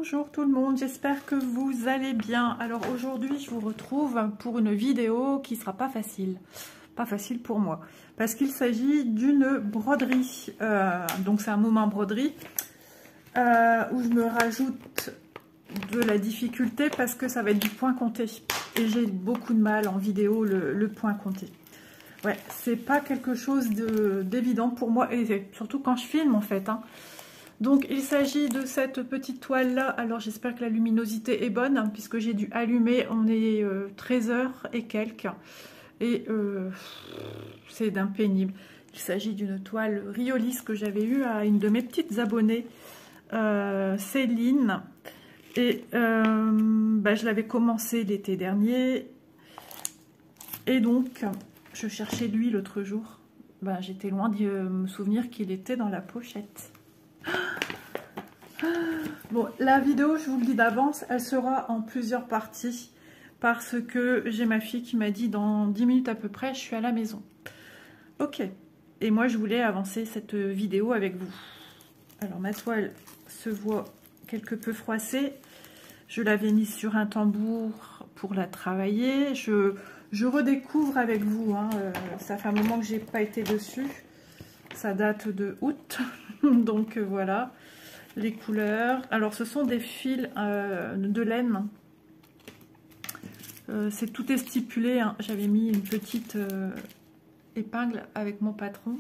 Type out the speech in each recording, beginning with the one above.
Bonjour tout le monde, j'espère que vous allez bien. Alors aujourd'hui je vous retrouve pour une vidéo qui sera pas facile pour moi, parce qu'il s'agit d'une broderie, donc c'est un moment broderie, où je me rajoute de la difficulté parce que ça va être du point compté, et j'ai beaucoup de mal en vidéo le point compté. Ouais, c'est pas quelque chose d'évident pour moi, et surtout quand je filme en fait, hein. Donc il s'agit de cette petite toile là. Alors j'espère que la luminosité est bonne, hein, puisque j'ai dû allumer. On est 13h et quelques, et c'est d'un pénible. Il s'agit d'une toile Riolis que j'avais eue à une de mes petites abonnées, Céline, et je l'avais commencé l'été dernier, et donc je cherchais lui l'autre jour. J'étais loin de me souvenir qu'il était dans la pochette. Bon, la vidéo, je vous le dis d'avance, elle sera en plusieurs parties, parce que j'ai ma fille qui m'a dit dans 10 minutes à peu près, je suis à la maison. Ok, et moi je voulais avancer cette vidéo avec vous. Alors ma toile se voit quelque peu froissée, je l'avais mise sur un tambour pour la travailler, je redécouvre avec vous, hein, ça fait un moment que j'ai pas été dessus, ça date de août, donc voilà. Les couleurs, alors ce sont des fils de laine, c'est tout est stipulé, hein. J'avais mis une petite épingle avec mon patron.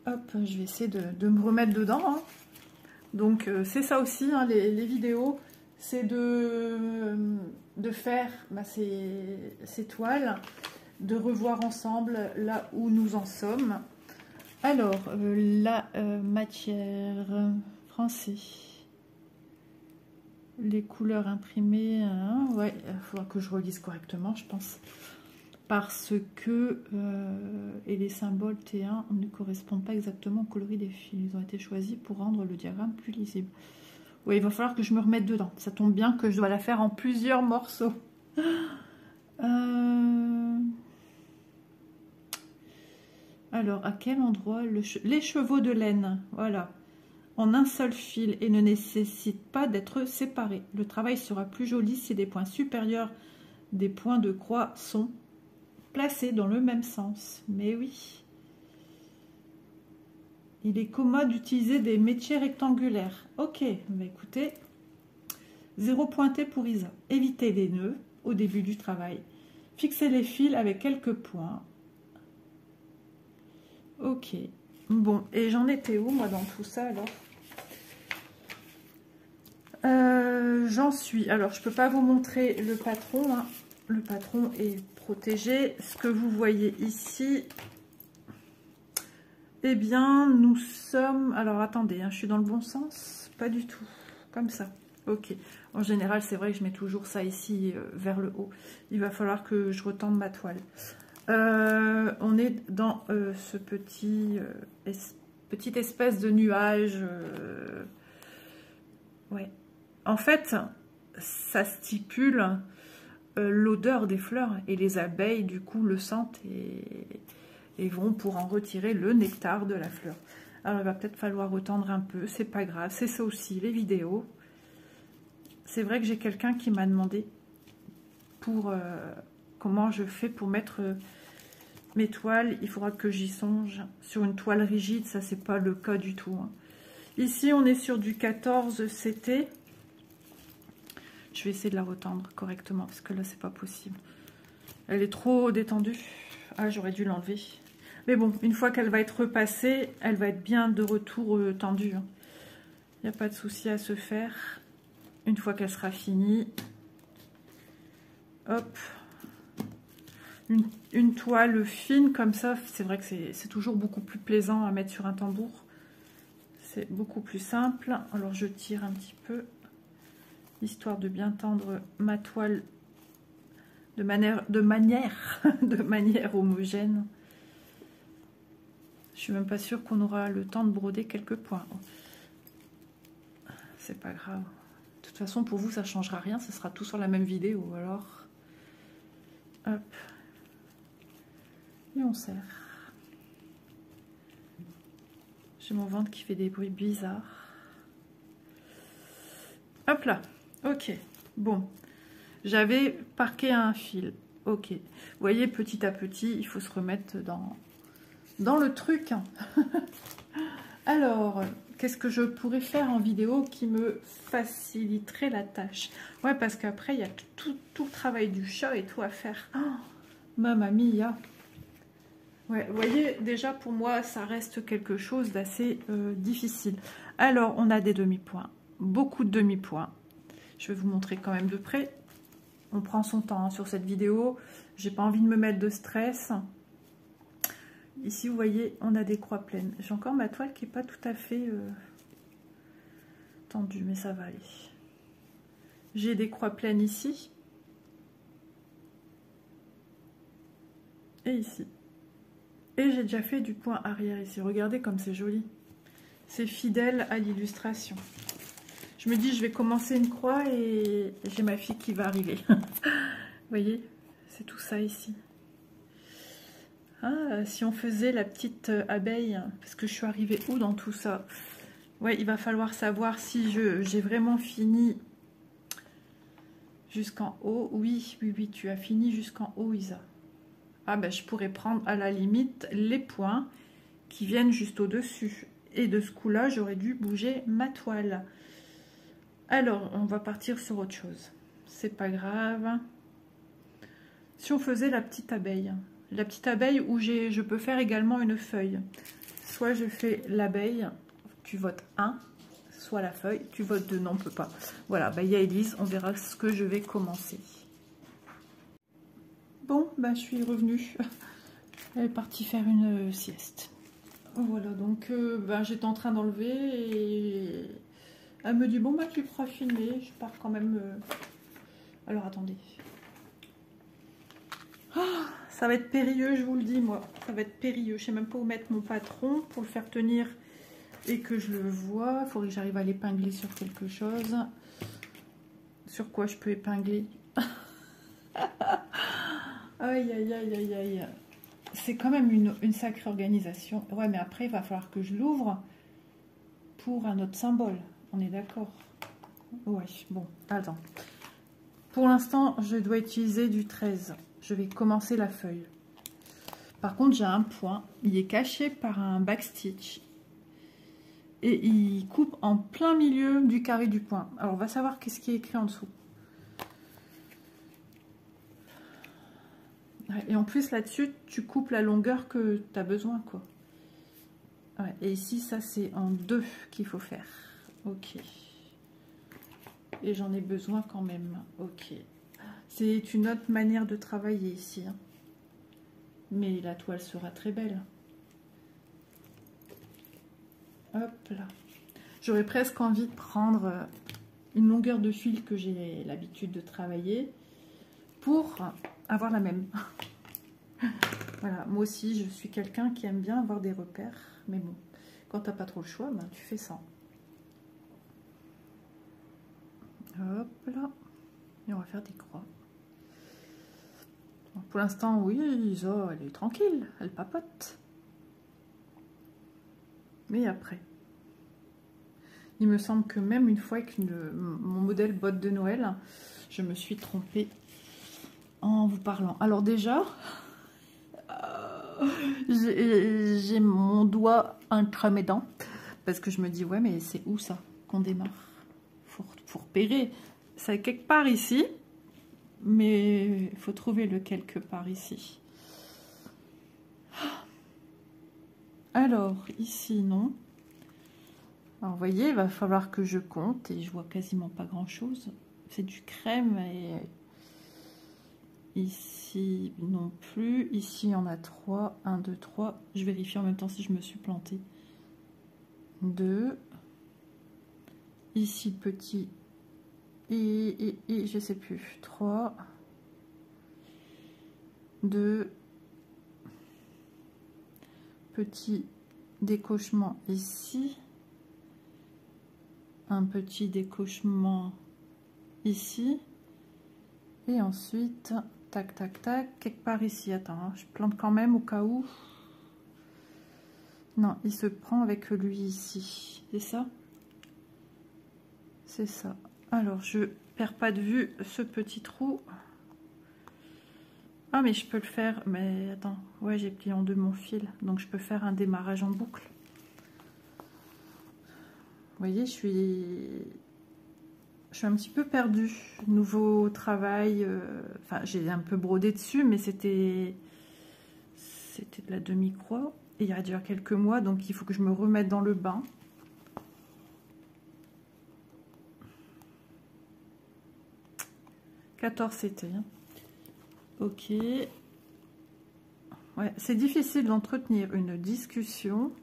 Hop, je vais essayer de me remettre dedans, hein. Donc c'est ça aussi, hein, les vidéos, c'est de faire ces toiles, de revoir ensemble là où nous en sommes. Alors, la matière français, les couleurs imprimées, hein, ouais, il faudra que je relise correctement, je pense, parce que et les symboles T1 ne correspondent pas exactement au coloris des fils. Ils ont été choisis pour rendre le diagramme plus lisible. Oui, il va falloir que je me remette dedans. Ça tombe bien que je dois la faire en plusieurs morceaux. Alors, à quel endroit les chevaux de laine, voilà, en un seul fil et ne nécessite pas d'être séparés. Le travail sera plus joli si des points supérieurs des points de croix sont placés dans le même sens. Mais oui. Il est commode d'utiliser des métiers rectangulaires. Ok, écoutez, 0 pointé pour Isa. Évitez les nœuds au début du travail. Fixez les fils avec quelques points. Ok, bon, et j'en étais où moi dans tout ça alors? J'en suis, alors je peux pas vous montrer le patron, hein. Le patron est protégé. Ce que vous voyez ici, eh bien nous sommes, alors attendez, hein, je suis dans le bon sens? Pas du tout, comme ça, ok. En général c'est vrai que je mets toujours ça ici vers le haut. Il va falloir que je retende ma toile. On est dans ce petite espèce de nuage. Ouais. En fait, ça stipule l'odeur des fleurs, et les abeilles du coup le sentent et vont pour en retirer le nectar de la fleur. Alors il va peut-être falloir retendre un peu, c'est pas grave, c'est ça aussi les vidéos. C'est vrai que j'ai quelqu'un qui m'a demandé pour comment je fais pour mettre mes toiles. Il faudra que j'y songe. Sur une toile rigide, ça c'est pas le cas du tout, hein. Ici on est sur du 14 CT. Je vais essayer de la retendre correctement parce que là c'est pas possible. Elle est trop détendue. Ah, j'aurais dû l'enlever. Mais bon, une fois qu'elle va être repassée, elle va être bien de retour tendue, hein. Il n'y a pas de souci à se faire. Une fois qu'elle sera finie. Hop. Une toile fine comme ça, c'est vrai que c'est toujours beaucoup plus plaisant à mettre sur un tambour. C'est beaucoup plus simple. Alors je tire un petit peu, histoire de bien tendre ma toile de manière homogène. Je suis même pas sûre qu'on aura le temps de broder quelques points. C'est pas grave. De toute façon, pour vous, ça changera rien. Ce sera tout sur la même vidéo. Alors, hop. Et on serre. J'ai mon ventre qui fait des bruits bizarres. Hop là, ok. Bon, j'avais parqué un fil. Ok. Vous voyez, petit à petit, il faut se remettre dans le truc. Alors, qu'est-ce que je pourrais faire en vidéo qui me faciliterait la tâche? Ouais, parce qu'après, il y a tout le travail du chat et tout à faire. Oh, mamma mia. Ouais, vous voyez, déjà, pour moi, ça reste quelque chose d'assez difficile. Alors, on a des demi-points. Beaucoup de demi-points. Je vais vous montrer quand même de près. On prend son temps hein, sur cette vidéo. J'ai pas envie de me mettre de stress. Ici, vous voyez, on a des croix pleines. J'ai encore ma toile qui n'est pas tout à fait tendue, mais ça va aller. J'ai des croix pleines ici. Et ici. Et j'ai déjà fait du point arrière ici. Regardez comme c'est joli. C'est fidèle à l'illustration. Je me dis, je vais commencer une croix et j'ai ma fille qui va arriver. Vous voyez, c'est tout ça ici. Ah, si on faisait la petite abeille, parce que je suis arrivée où dans tout ça? Ouais, il va falloir savoir si j'ai vraiment fini jusqu'en haut. Oui, oui, oui, tu as fini jusqu'en haut, Isa. Ah ben, je pourrais prendre à la limite les points qui viennent juste au-dessus. Et de ce coup-là, j'aurais dû bouger ma toile. Alors, on va partir sur autre chose. C'est pas grave. Si on faisait la petite abeille où je peux faire également une feuille. Soit je fais l'abeille, tu votes 1, soit la feuille, tu votes 2, non, on peut pas. Voilà, bah, il y a Elise, on verra ce que je vais commencer. Bon, bah, je suis revenue. Elle est partie faire une sieste. Voilà, donc bah, j'étais en train d'enlever et elle me dit, bon, bah, tu pourras filmer. Je pars quand même... Alors, attendez. Ah, ça va être périlleux, je vous le dis, moi. Ça va être périlleux. Je sais même pas où mettre mon patron pour le faire tenir et que je le vois. Il faudrait que j'arrive à l'épingler sur quelque chose. Sur quoi je peux épingler? Aïe, aïe, aïe, aïe, aïe. C'est quand même une sacrée organisation. Ouais, mais après, il va falloir que je l'ouvre pour un autre symbole. On est d'accord? Ouais, bon, attends. Pour l'instant, je dois utiliser du 13. Je vais commencer la feuille. Par contre, j'ai un point. Il est caché par un backstitch. Et il coupe en plein milieu du carré du point. Alors, on va savoir qu'est-ce qui est écrit en dessous. Et en plus, là-dessus, tu coupes la longueur que tu as besoin, quoi. Ouais, et ici, ça, c'est en 2 qu'il faut faire. Ok. Et j'en ai besoin quand même. Ok. C'est une autre manière de travailler ici. Hein. Mais la toile sera très belle. Hop là. J'aurais presque envie de prendre une longueur de fil que j'ai l'habitude de travailler pour avoir la même. Voilà, moi aussi, je suis quelqu'un qui aime bien avoir des repères. Mais bon, quand tu n'as pas trop le choix, ben, tu fais ça. Hop là. Et on va faire des croix. Bon, pour l'instant, oui, Isa, elle est tranquille. Elle papote. Mais après, il me semble que même une fois avec mon modèle botte de Noël, je me suis trompée en vous parlant. Alors déjà... j'ai mon doigt entre mes dents parce que je me dis ouais mais c'est où ça qu'on démarre? Faut repérer, c'est quelque part ici, mais il faut trouver le quelque part ici. Alors ici non. Alors vous voyez, il va falloir que je compte et je vois quasiment pas grand chose. C'est du crème et ici non plus. Ici, il y en a 3. 1, 2, 3. Je vérifie en même temps si je me suis plantée. 2. Ici, petit. Et je sais plus. 3. 2. Petit décochement ici. Un petit décochement ici. Et ensuite... Tac, tac, tac, quelque part ici. Attends, hein, je plante quand même au cas où. Non, il se prend avec lui ici. C'est ça? C'est ça. Alors, je perds pas de vue ce petit trou. Ah, mais je peux le faire. Mais attends, ouais, j'ai plié en deux mon fil. Donc, je peux faire un démarrage en boucle. Vous voyez, je suis un petit peu perdue. Nouveau travail. Enfin, j'ai un peu brodé dessus, mais c'était de la demi-croix. Et il y a déjà quelques mois, donc il faut que je me remette dans le bain. « 14 c'était. Hein. Ok. Ouais, c'est difficile d'entretenir une discussion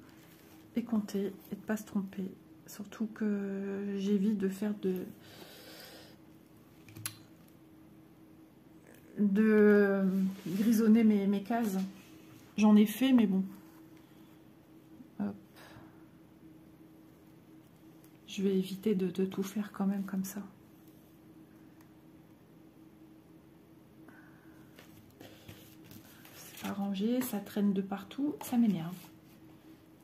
et compter et de ne pas se tromper. Surtout que j'évite de faire de grisonner mes cases. J'en ai fait, mais bon. Hop. Je vais éviter de tout faire quand même comme ça. C'est pas rangé, ça traîne de partout, ça m'énerve.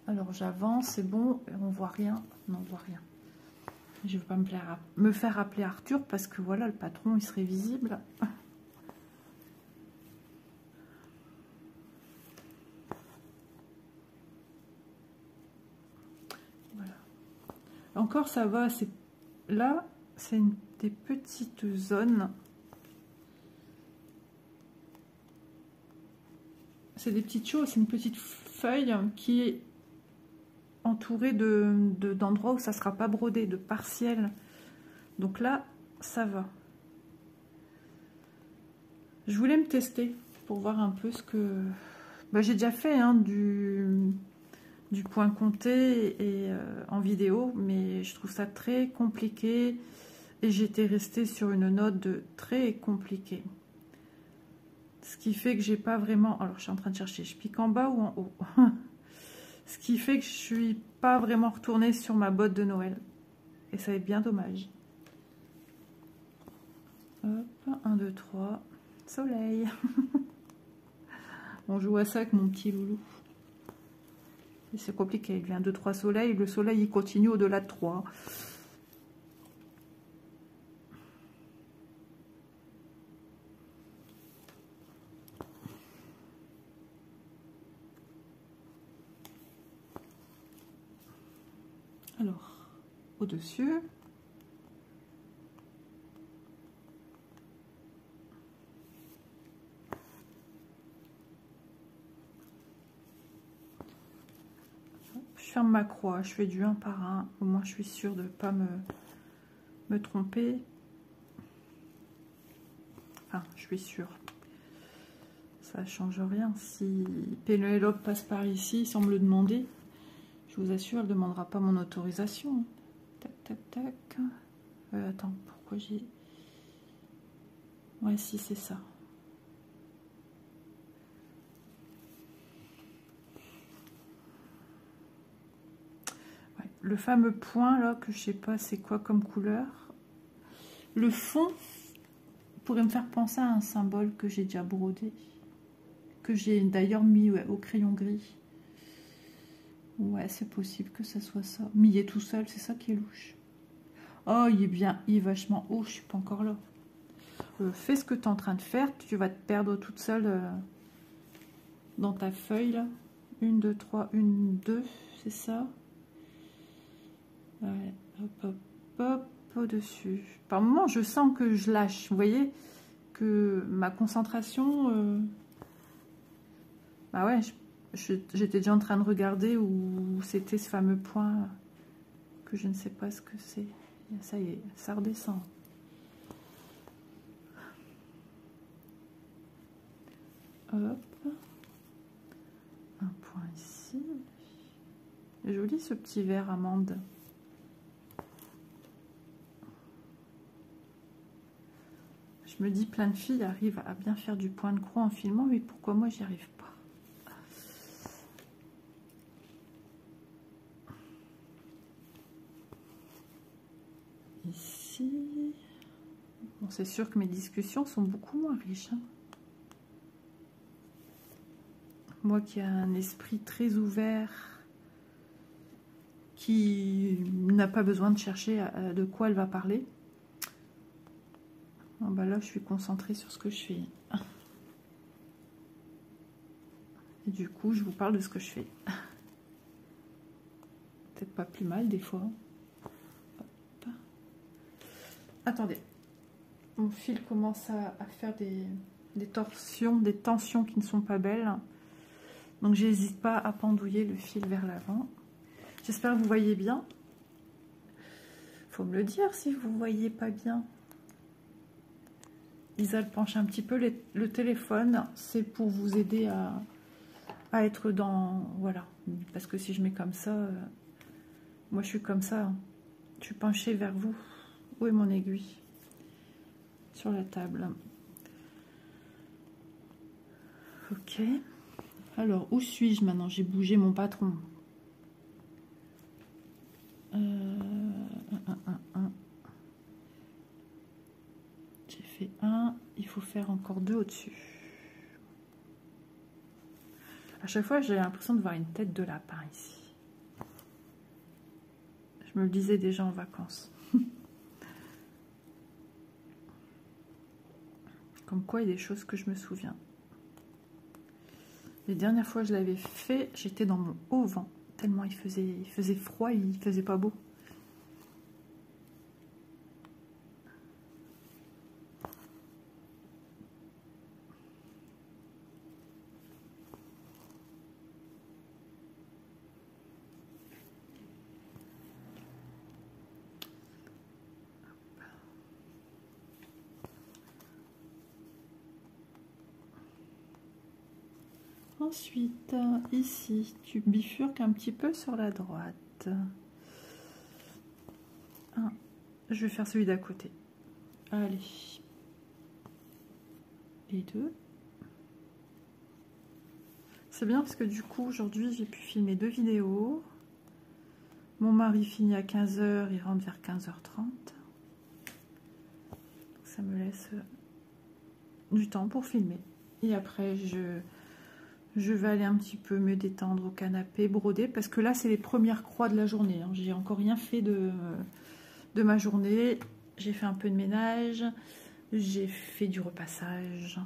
Alors j'avance, c'est bon, on voit rien. Non, on voit rien. Je ne veux pas me faire appeler Arthur parce que voilà, le patron, il serait visible. Voilà. Encore, ça va. Là, c'est des petites zones. C'est des petites choses. C'est une petite feuille qui est entourée d'endroits où ça ne sera pas brodé, de partiels. Donc là, ça va. Je voulais me tester pour voir un peu ce que... Bah, j'ai déjà fait hein, du point compté et en vidéo, mais je trouve ça très compliqué et j'étais restée sur une note de très compliqué. Ce qui fait que j'ai pas vraiment... Alors, je suis en train de chercher, je pique en bas ou en haut? Ce qui fait que je suis pas vraiment retournée sur ma botte de Noël. Et ça est bien dommage. Hop, 1, 2, 3. Soleil. On joue à ça avec mon petit loulou. C'est compliqué. Il vient 2, 3 soleils. Le soleil, il continue au-delà de 3. Alors, au-dessus. Je ferme ma croix, je fais du 1 par 1. Au moins, je suis sûre de ne pas me tromper. Enfin, je suis sûre. Ça ne change rien. Si Pénélope passe par ici sans me le demander, je vous assure, elle ne demandera pas mon autorisation. Tac, tac, tac. Attends, pourquoi j'ai... Ouais, si, c'est ça. Ouais, le fameux point, là, que je sais pas c'est quoi comme couleur. Le fond pourrait me faire penser à un symbole que j'ai déjà brodé. Que j'ai d'ailleurs mis au crayon gris. Ouais, c'est possible que ça soit ça. Mais il est tout seul, c'est ça qui est louche. Oh, il est bien, il est vachement haut, je suis pas encore là. Fais ce que tu es en train de faire, tu vas te perdre toute seule dans ta feuille là. 1, 2, 3, 1, 2, c'est ça. Ouais, hop, hop, hop, au-dessus. Par moment, je sens que je lâche, vous voyez, que ma concentration... Bah ouais, j'étais déjà en train de regarder où c'était ce fameux point que je ne sais pas ce que c'est. Ça y est, ça redescend. Hop. Un point ici. Joli ce petit verre amande. Je me dis, plein de filles arrivent à bien faire du point de croix en filmant, mais pourquoi moi j'y arrive pas? Ici. Bon, c'est sûr que mes discussions sont beaucoup moins riches. Hein. Moi qui ai un esprit très ouvert, qui n'a pas besoin de chercher de quoi elle va parler. Ah bah là, je suis concentrée sur ce que je fais. Et du coup, je vous parle de ce que je fais. Peut-être pas plus mal des fois. Hop. Attendez. Mon fil commence à faire des torsions, des tensions qui ne sont pas belles. Donc, j'hésite pas à pendouiller le fil vers l'avant. J'espère que vous voyez bien. Faut me le dire si vous voyez pas bien. Isa penche un petit peu le téléphone. C'est pour vous aider à être dans... Voilà. Parce que si je mets comme ça... moi, je suis comme ça. Je suis penchée vers vous. Où est mon aiguille? Sur la table. Ok. Alors, où suis-je maintenant? J'ai bougé mon patron. J'ai fait un. Il faut faire encore 2 au-dessus. À chaque fois, j'ai l'impression de voir une tête de lapin ici. Je me le disais déjà en vacances. Comme quoi, il y a des choses que je me souviens. Les dernières fois que je l'avais fait, j'étais dans mon haut vent. Tellement il faisait froid, il faisait pas beau. Ensuite, ici, tu bifurques un petit peu sur la droite. Je vais faire celui d'à côté. Allez. Les 2. C'est bien parce que du coup, aujourd'hui, j'ai pu filmer 2 vidéos. Mon mari finit à 15 h, il rentre vers 15 h 30. Ça me laisse du temps pour filmer. Et après, je vais aller un petit peu me détendre au canapé, broder, parce que là, c'est les premières croix de la journée. Hein. J'ai encore rien fait de ma journée. J'ai fait un peu de ménage, j'ai fait du repassage.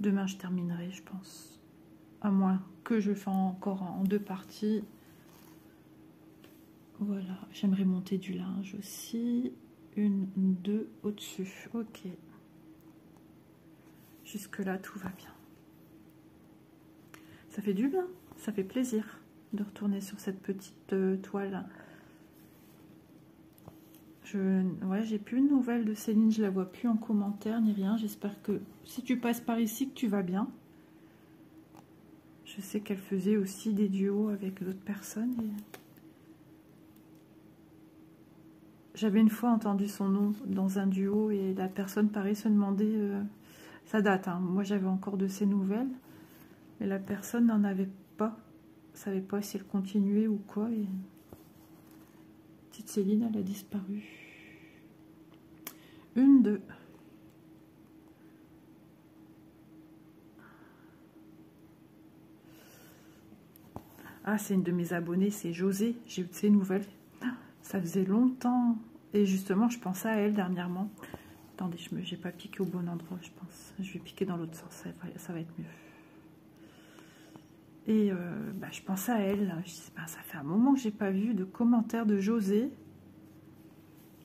Demain, je terminerai, je pense. À moins que je le fasse encore en 2 parties. Voilà, j'aimerais monter du linge aussi. 1, 2 au-dessus. Ok. Jusque-là, tout va bien. Ça fait du bien, ça fait plaisir de retourner sur cette petite toile. Ouais, j'ai plus de nouvelles de Céline, je la vois plus en commentaire ni rien. J'espère que si tu passes par ici, que tu vas bien. Je sais qu'elle faisait aussi des duos avec d'autres personnes. J'avais une fois entendu son nom dans un duo et la personne, pareil, se demandait... ça date, hein. Moi j'avais encore de ses nouvelles. Mais la personne n'en avait pas. Ne savait pas si elle continuait ou quoi. Et... petite Céline, elle a disparu. 1, 2. Ah, c'est une de mes abonnées, c'est José. J'ai eu de ses nouvelles. Ça faisait longtemps. Et justement, je pensais à elle dernièrement. Attendez, j'ai pas piqué au bon endroit, je pense. Je vais piquer dans l'autre sens, ça va être mieux. Et je pensais à elle. Je dis, ça fait un moment que j'ai pas vu de commentaires de José.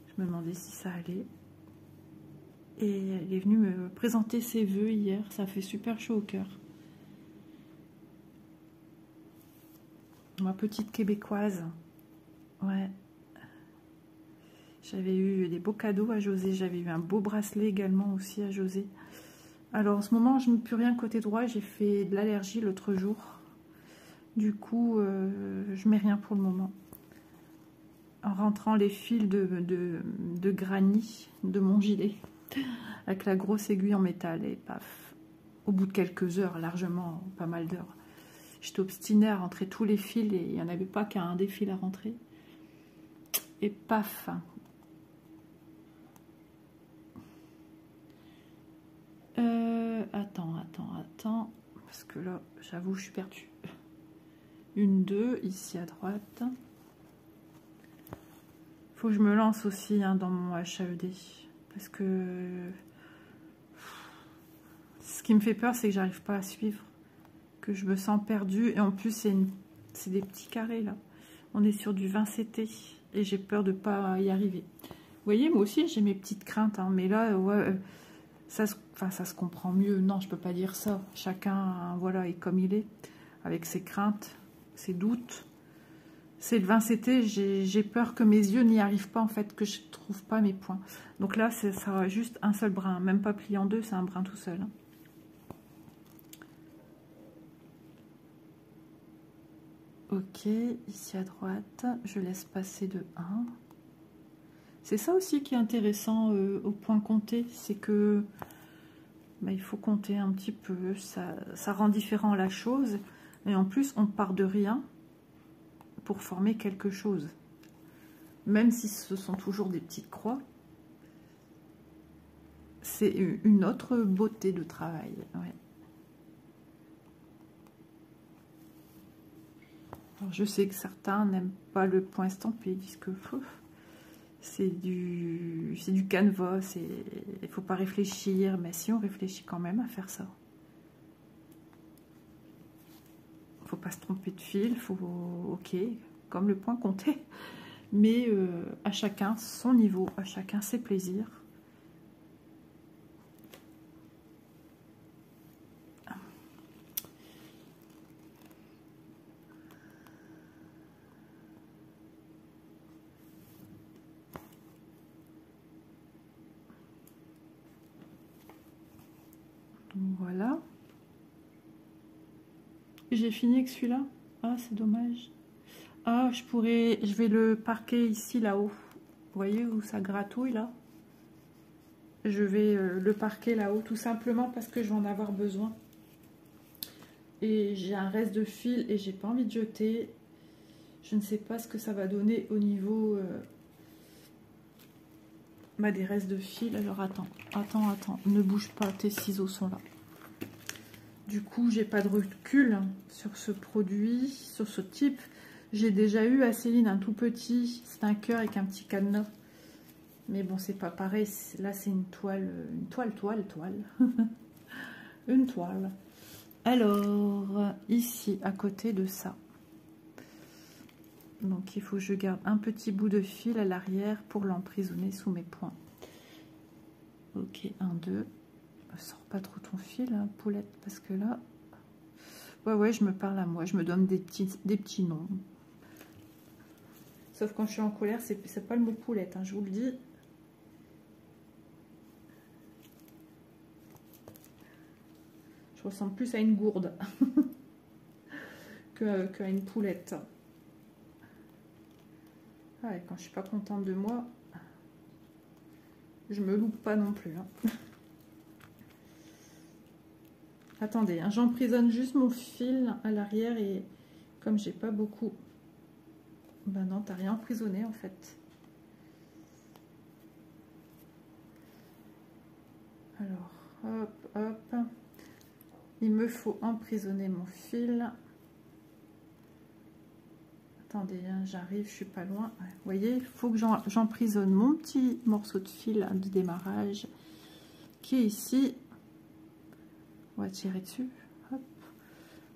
Je me demandais si ça allait. Et elle est venue me présenter ses vœux hier. Ça fait super chaud au cœur. Ma petite québécoise. Ouais. J'avais eu des beaux cadeaux à José. J'avais eu un beau bracelet également aussi à José. Alors en ce moment, je ne mets plus rien côté droit. J'ai fait de l'allergie l'autre jour. Du coup, je mets rien pour le moment. En rentrant les fils de granit de mon gilet. Avec la grosse aiguille en métal. Et paf. Au bout de quelques heures, largement, pas mal d'heures. J'étais obstinée à rentrer tous les fils. Et il n'y en avait pas qu'un des fils à rentrer. Et paf. Attends. Parce que là, j'avoue, je suis perdue. 1, 2, ici à droite. Faut que je me lance aussi hein, dans mon HAED. Parce que ce qui me fait peur, c'est que j'arrive pas à suivre. Que je me sens perdue. Et en plus, c'est des petits carrés, là. On est sur du 20 CT. Et j'ai peur de pas y arriver. Vous voyez, moi aussi, j'ai mes petites craintes. Hein, mais là, ouais, ça se comprend mieux. Non, je peux pas dire ça. Chacun, voilà, est comme il est. Avec ses craintes, ses doutes. C'est le 20 CT, j'ai peur que mes yeux n'y arrivent pas, en fait, que je ne trouve pas mes points. Donc là, ça sera juste un seul brin, même pas plié en deux, c'est un brin tout seul. Hein. Ok, ici à droite, je laisse passer de 1. C'est ça aussi qui est intéressant au point compté, c'est que bah, il faut compter un petit peu, ça rend différent la chose, et en plus, on part de rien pour former quelque chose. Même si ce sont toujours des petites croix, c'est une autre beauté de travail. Ouais. Alors, je sais que certains n'aiment pas le point estampé, ils disent que c'est du canevas, il ne faut pas réfléchir, mais si on réfléchit quand même à faire ça. Il ne faut pas se tromper de fil, ok, comme le point compté. Mais à chacun son niveau, à chacun ses plaisirs. Donc voilà. J'ai fini avec celui-là. Ah, c'est dommage. Ah, je vais le parquer ici, là-haut. Vous voyez où ça gratouille, là? Je vais le parquer là-haut, tout simplement parce que je vais en avoir besoin. Et j'ai un reste de fil et j'ai pas envie de jeter. Je ne sais pas ce que ça va donner au niveau des restes de fil. Alors attends. Ne bouge pas, tes ciseaux sont là. Du coup, j'ai pas de recul sur ce produit, sur ce type. J'ai déjà eu à Céline un tout petit, c'est un cœur avec un petit cadenas. Mais bon, c'est pas pareil. Là, c'est une toile. Une toile. Alors, ici, à côté de ça. Donc, il faut que je garde un petit bout de fil à l'arrière pour l'emprisonner sous mes points. Ok, 1, 2. Sors pas trop ton fil, hein, poulette, parce que là... Ouais, je me parle à moi. Je me donne des petits noms. Sauf quand je suis en colère, c'est pas le mot poulette, hein, je vous le dis. Je ressemble plus à une gourde qu'à une poulette. Ouais, quand je suis pas contente de moi, je me loupe pas non plus. Hein. Attendez, hein, j'emprisonne juste mon fil à l'arrière et comme j'ai pas beaucoup... Ben non, t'as rien emprisonné en fait. Alors, hop. Il me faut emprisonner mon fil. Attendez, hein, j'arrive, je suis pas loin. Ouais, vous voyez, il faut que j'emprisonne mon petit morceau de fil de démarrage qui est ici. On va tirer dessus. Hop.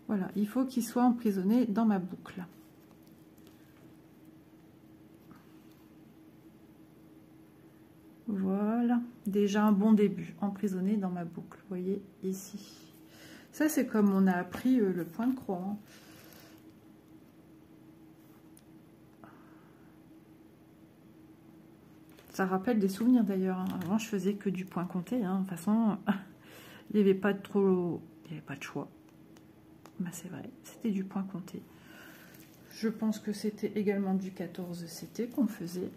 Voilà, il faut qu'il soit emprisonné dans ma boucle. Voilà, déjà un bon début, emprisonné dans ma boucle. Vous voyez, ici. Ça, c'est comme on a appris le point de croix. Hein. Ça rappelle des souvenirs d'ailleurs. Hein. Avant, je faisais que du point compté. Hein. De toute façon, il n'y avait pas de choix. Ben, c'est vrai, c'était du point compté. Je pense que c'était également du 14 CT qu'on faisait.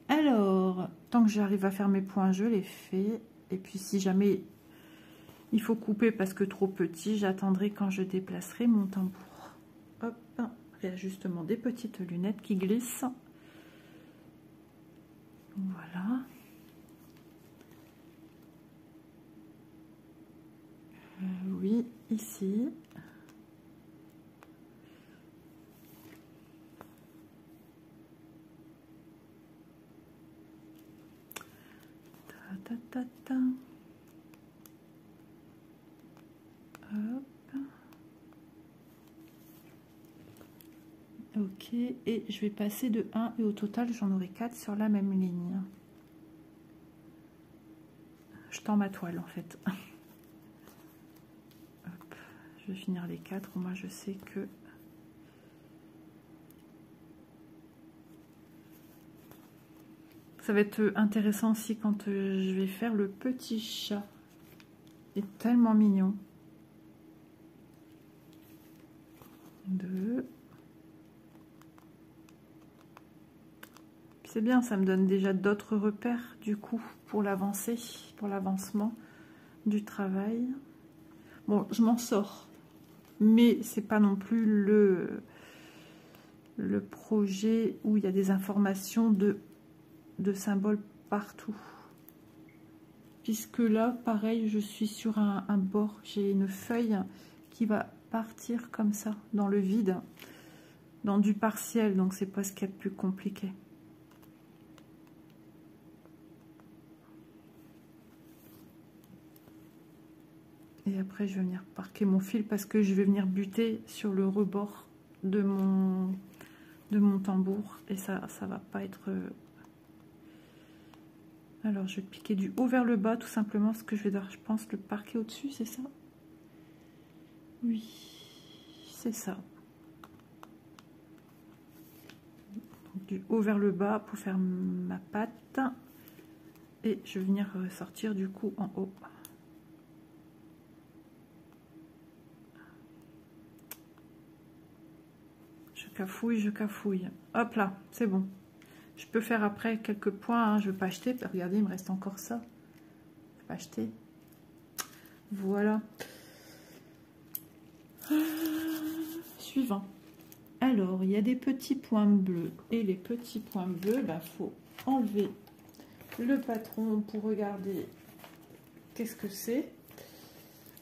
Alors, tant que j'arrive à faire mes points, je les fais. Et puis, si jamais il faut couper parce que trop petit, j'attendrai quand je déplacerai mon tambour. Hop, réajustement des petites lunettes qui glissent. Voilà. Oui, ici. Ta, ta, ta. Hop. Ok, et je vais passer de 1 et au total j'en aurai 4 sur la même ligne. Je tends ma toile en fait. Hop. Je vais finir les 4, moi je sais que ça va être intéressant aussi quand je vais faire le petit chat. Il est tellement mignon. 2. C'est bien, ça me donne déjà d'autres repères du coup pour l'avancée, pour l'avancement du travail. Bon, je m'en sors, mais c'est pas non plus le projet où il y a des informations de symboles partout. Puisque là, pareil, je suis sur un bord, j'ai une feuille qui va partir comme ça, dans le vide, dans du partiel, donc c'est pas ce qu'il y a de plus compliqué. Et après, je vais venir parquer mon fil parce que je vais venir buter sur le rebord de mon tambour. Et ça va pas être... Alors, je vais piquer du haut vers le bas, tout simplement, parce que je vais devoir, je pense, le parquer au-dessus, c'est ça? Oui, c'est ça. Donc, du haut vers le bas pour faire ma patte. Et je vais venir sortir du coup en haut. Je cafouille. Hop là, c'est bon. Je peux faire après quelques points. Hein. Je ne vais pas acheter. Regardez, il me reste encore ça. Je ne vais pas acheter. Voilà. Suivant. Alors, il y a des petits points bleus. Et les petits points bleus, il faut enlever le patron pour regarder qu'est-ce que c'est.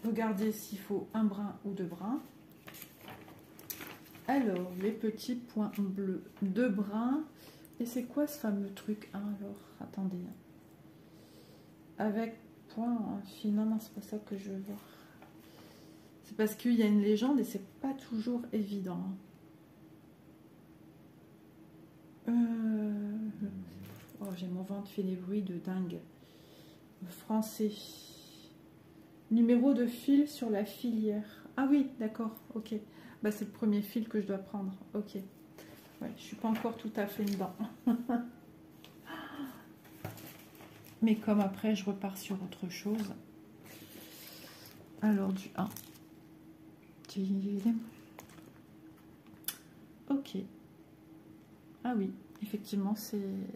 Regardez s'il faut un brin ou 2 brins. Alors, les petits points bleus, 2 brins. Et c'est quoi ce fameux truc? Alors, attendez. Avec point fin. Non, c'est pas ça que je veux voir. C'est parce qu'il y a une légende et c'est pas toujours évident. Oh, j'ai mon ventre fait des bruits de dingue. Français. Numéro de fil sur la filière. Ah oui, d'accord, ok. Bah, c'est le premier fil que je dois prendre. Ok. Ouais, je suis pas encore tout à fait dedans. Mais comme après, je repars sur autre chose. Alors, du 1. Ok. Ah oui, effectivement,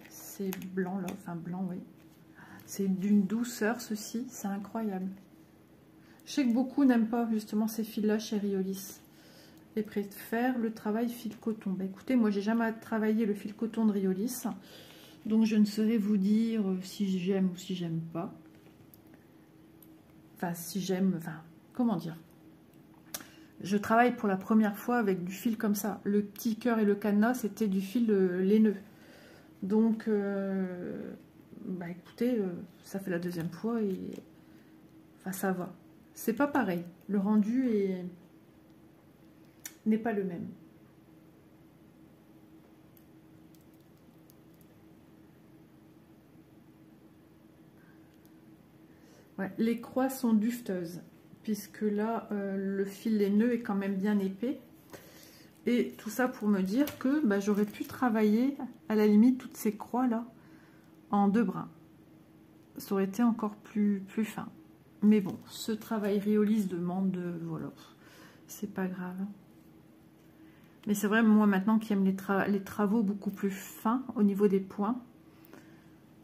c'est blanc là. Enfin, blanc, oui. C'est d'une douceur, ceci. C'est incroyable. Je sais que beaucoup n'aiment pas justement ces fils-là chez Riolis. Et préfèrent le travail fil coton. Bah, écoutez, moi j'ai jamais travaillé le fil coton de Riolis, donc je ne saurais vous dire si j'aime ou si j'aime pas. Enfin, si j'aime, enfin, comment dire. Je travaille pour la première fois avec du fil comme ça. Le petit cœur et le cadenas, c'était du fil laineux. Donc, bah écoutez, ça fait la 2e fois et enfin ça va. C'est pas pareil. Le rendu n'est pas le même. Ouais, les croix sont dufteuses, puisque là, le fil laineux est quand même bien épais. Et tout ça pour me dire que bah, j'aurais pu travailler, à la limite, toutes ces croix-là en 2 brins. Ça aurait été encore plus fin. Mais bon, ce travail Riolis demande, voilà, c'est pas grave. Mais c'est vrai, moi maintenant qui aime les travaux beaucoup plus fins au niveau des points,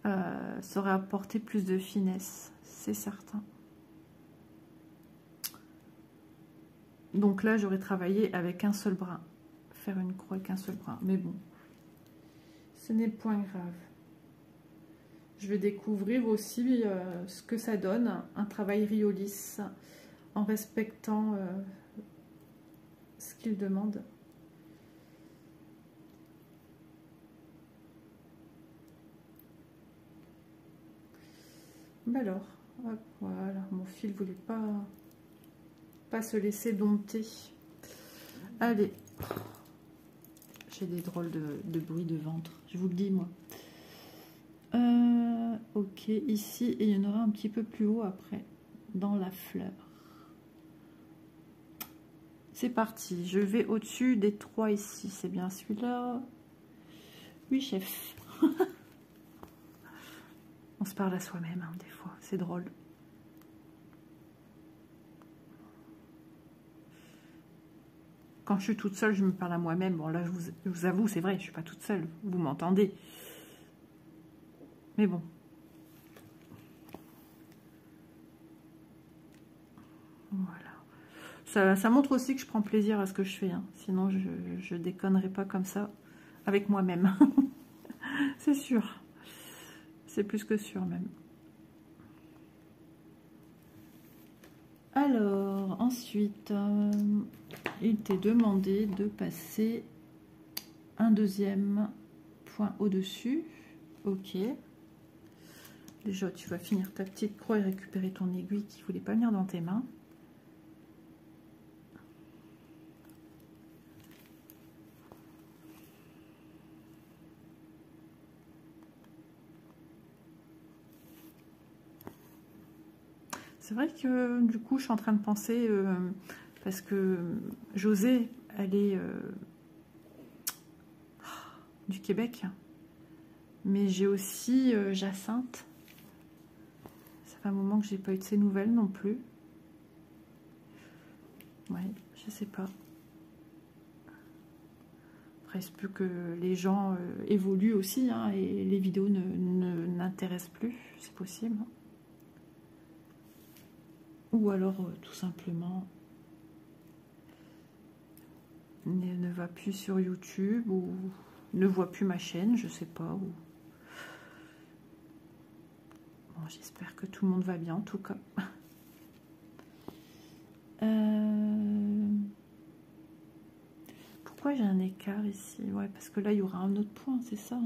ça aurait apporté plus de finesse, c'est certain. Donc là, j'aurais travaillé avec un seul brin. Faire une croix avec un seul brin. Mais bon, ce n'est point grave. Je vais découvrir aussi ce que ça donne, un travail Riolis, en respectant ce qu'il demande. bah alors, hop, voilà, mon fil voulait pas se laisser dompter. Allez, j'ai des drôles de bruit de ventre, je vous le dis moi. Ok, ici, et il y en aura un petit peu plus haut après, dans la fleur. C'est parti, je vais au-dessus des 3 ici, c'est bien celui-là. Oui, chef. On se parle à soi-même, hein, des fois, c'est drôle. Quand je suis toute seule, je me parle à moi-même. Bon, là, je vous avoue, c'est vrai, je ne suis pas toute seule. Vous m'entendez. Mais bon. Voilà. Ça montre aussi que je prends plaisir à ce que je fais. Hein. Sinon, je déconnerai pas comme ça avec moi-même. C'est sûr. C'est plus que sûr, même. Alors, ensuite, il t'est demandé de passer un deuxième point au-dessus. Ok. Déjà, tu vas finir ta petite croix et récupérer ton aiguille qui ne voulait pas venir dans tes mains. C'est vrai que du coup, je suis en train de penser, parce que José, elle est du Québec, mais j'ai aussi Jacinthe. Ça fait un moment que j'ai pas eu de ses nouvelles non plus. Ouais, je sais pas. Après, il se peut que les gens évoluent aussi, hein, et les vidéos n'intéressent plus, c'est possible. Ou alors, tout simplement, ne va plus sur YouTube, ou ne voit plus ma chaîne, je sais pas. Ou... Bon, j'espère que tout le monde va bien, en tout cas. Pourquoi j'ai un écart ici? Ouais, parce que là, il y aura un autre point, c'est ça.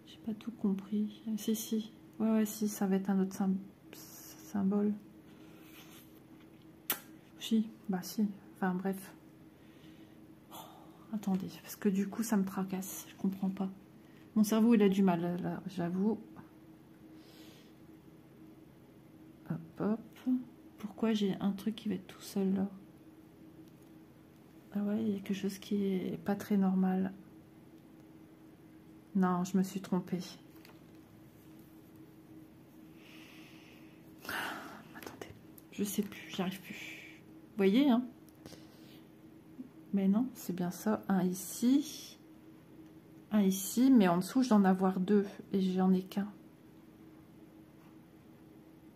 J'ai pas tout compris. Si. Ouais, si, ça va être un autre symbole. Si, bah si. Enfin, bref. Oh, attendez, parce que du coup, ça me tracasse. Je comprends pas. Mon cerveau, il a du mal, là, j'avoue. Hop. Pourquoi j'ai un truc qui va être tout seul, là? Ah ouais, il y a quelque chose qui est pas très normal. Non, je me suis trompée. Attendez, je sais plus, j'arrive plus. Vous voyez, hein? Mais non, c'est bien ça. Un ici, mais en dessous, je dois en avoir 2 et j'en ai qu'un.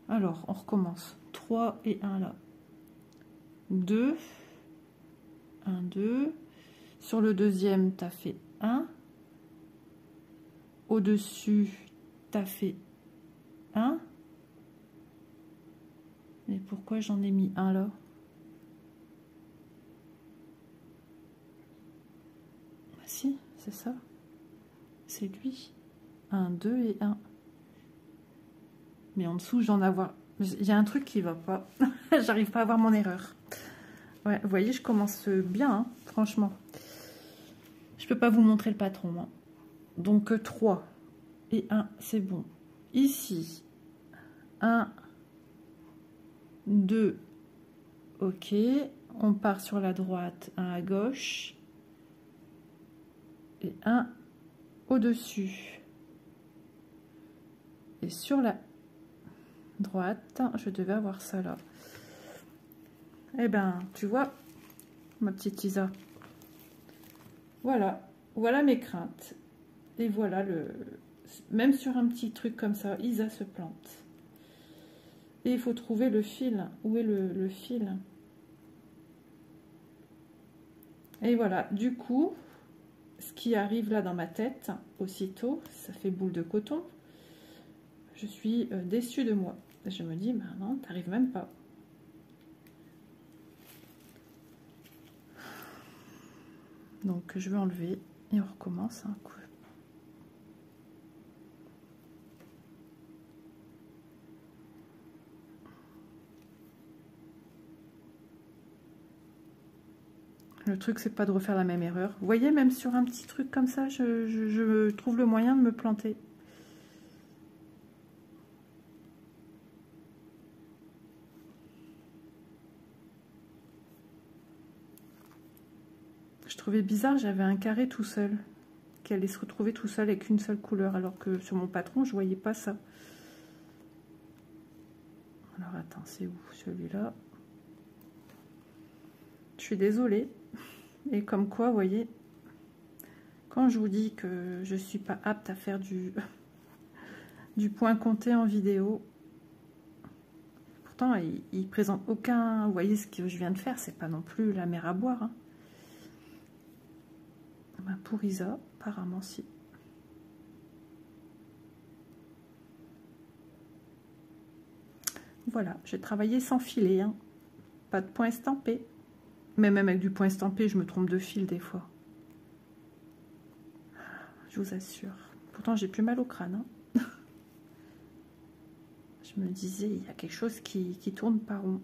Alors, on recommence. 3 et 1 là. 2. 1, 2. Sur le deuxième, tu as fait 1. Au-dessus, tu as fait 1. Mais pourquoi j'en ai mis un là? Ah si, c'est ça. C'est lui. 1, 2 et 1. Mais en dessous, j'en avoir... Il y a un truc qui va pas. J'arrive pas à voir mon erreur. Ouais, vous voyez, je commence bien, hein, franchement. Je peux pas vous montrer le patron. Hein. Donc 3 et 1, c'est bon. Ici, 1, 2, ok. On part sur la droite, 1 à gauche. Et 1 au-dessus. Et sur la droite, je devais avoir ça là. Eh ben, tu vois, ma petite Isa. Voilà, voilà mes craintes. Et voilà le... Même sur un petit truc comme ça, Isa se plante. Et il faut trouver le fil. Où est le fil? Et voilà, du coup, ce qui arrive là dans ma tête, aussitôt, ça fait boule de coton. Je suis déçue de moi. Je me dis, bah non, t'arrives même pas. Donc je vais enlever et on recommence un coup. Le truc, c'est pas de refaire la même erreur. Vous voyez, même sur un petit truc comme ça, je trouve le moyen de me planter. Je trouvais bizarre, j'avais un carré tout seul, qui allait se retrouver tout seul avec une seule couleur, alors que sur mon patron, je voyais pas ça. Alors attends, c'est où celui-là? Je suis désolée. Et comme quoi, vous voyez, quand je vous dis que je suis pas apte à faire du point compté en vidéo, pourtant il présente aucun... Vous voyez ce que je viens de faire, c'est pas non plus la mer à boire. Hein. Pour Isa, apparemment si. Voilà, j'ai travaillé sans filet, hein. Pas de point estampé. Mais même avec du point estampé, je me trompe de fil des fois. Je vous assure. Pourtant, j'ai plus mal au crâne. Hein. Je me disais, il y a quelque chose qui tourne pas rond.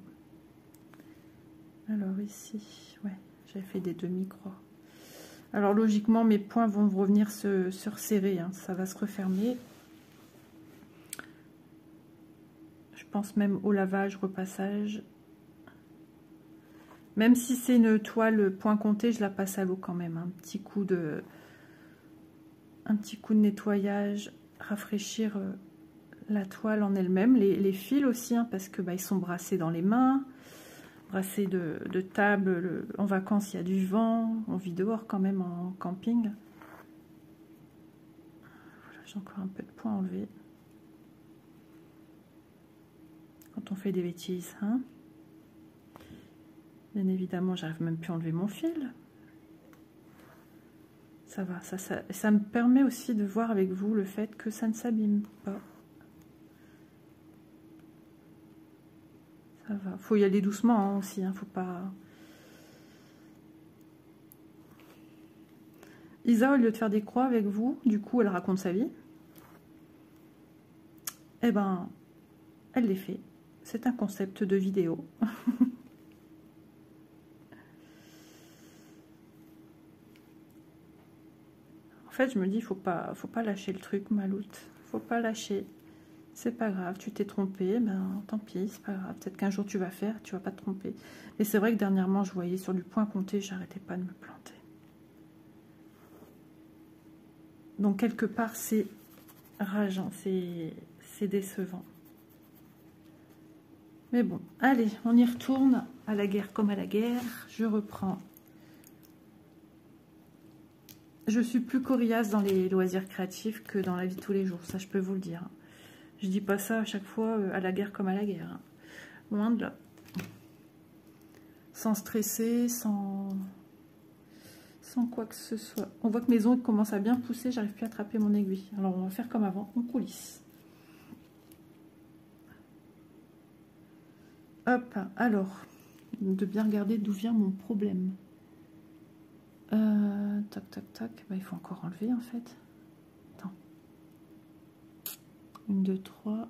Alors ici, ouais, j'avais fait des demi-croix. Alors logiquement, mes points vont revenir se resserrer, hein. Ça va se refermer. Je pense même au lavage, repassage. Même si c'est une toile point compté, je la passe à l'eau quand même. Un petit coup de nettoyage, rafraîchir la toile en elle-même. Les fils aussi, hein, parce que ils sont brassés dans les mains. Brassé de table, en vacances il y a du vent, on vit dehors quand même en camping. Voilà, j'ai encore un peu de point enlevé. Quand on fait des bêtises, hein. Bien évidemment, j'arrive même plus à enlever mon fil. Ça va, ça me permet aussi de voir avec vous le fait que ça ne s'abîme pas. Ça va. Faut y aller doucement hein, aussi, hein, faut pas... Isa, au lieu de faire des croix avec vous, du coup, elle raconte sa vie. Eh ben, elle les fait. C'est un concept de vidéo. En fait, je me dis, faut pas lâcher le truc, Maloute. Faut pas lâcher. C'est pas grave, tu t'es trompé, ben tant pis, c'est pas grave. Peut-être qu'un jour tu vas faire, tu vas pas te tromper. Mais c'est vrai que dernièrement, je voyais sur du point compté, j'arrêtais pas de me planter. Donc quelque part, c'est rageant, c'est décevant. Mais bon, allez, on y retourne à la guerre comme à la guerre. Je reprends. Je suis plus coriace dans les loisirs créatifs que dans la vie de tous les jours, ça je peux vous le dire. Je dis pas ça à chaque fois à la guerre comme à la guerre. Hein. Loin de là. Sans stresser, sans quoi que ce soit. On voit que mes ongles commencent à bien pousser, j'arrive plus à attraper mon aiguille. Alors on va faire comme avant, on coulisse. Hop, alors, de bien regarder d'où vient mon problème. Tac, tac, tac. Il faut encore enlever en fait. Attends. 1, 2, 3.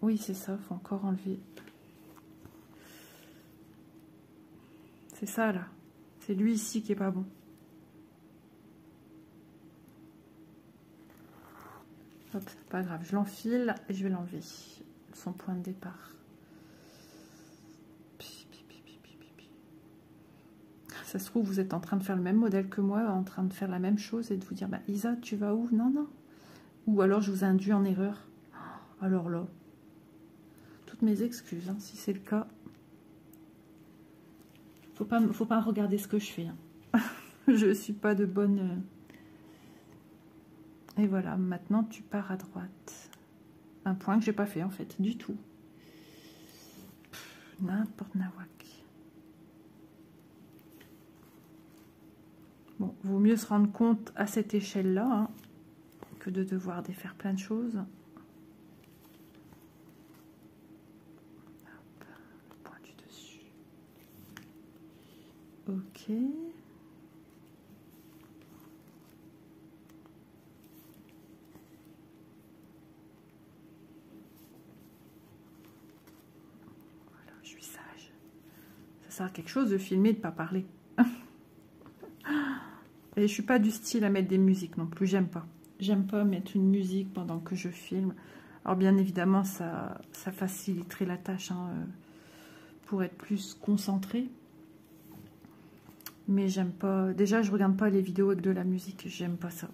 Oui, c'est ça, il faut encore enlever. C'est ça là. C'est lui ici qui est pas bon. Hop, c'est pas grave. Je l'enfile et je vais l'enlever. Son point de départ. Ça se trouve, vous êtes en train de faire le même modèle que moi, en train de faire la même chose et de vous dire, bah, Isa, tu vas où? Non, non. Ou alors je vous induis en erreur. Alors là, toutes mes excuses, hein, si c'est le cas. Faut pas regarder ce que je fais. Hein. Je suis pas de bonne... Et voilà, maintenant tu pars à droite. Un point que j'ai pas fait en fait, du tout. N'importe nawak. Bon, vaut mieux se rendre compte à cette échelle-là hein, que de devoir défaire plein de choses. Hop, le point du dessus. Ok. Voilà, je suis sage. Ça sert à quelque chose de filmer, de ne pas parler. Et je suis pas du style à mettre des musiques non plus, j'aime pas. J'aime pas mettre une musique pendant que je filme. Alors bien évidemment, ça faciliterait la tâche hein, pour être plus concentré. Mais j'aime pas... Déjà, je regarde pas les vidéos avec de la musique, j'aime pas ça.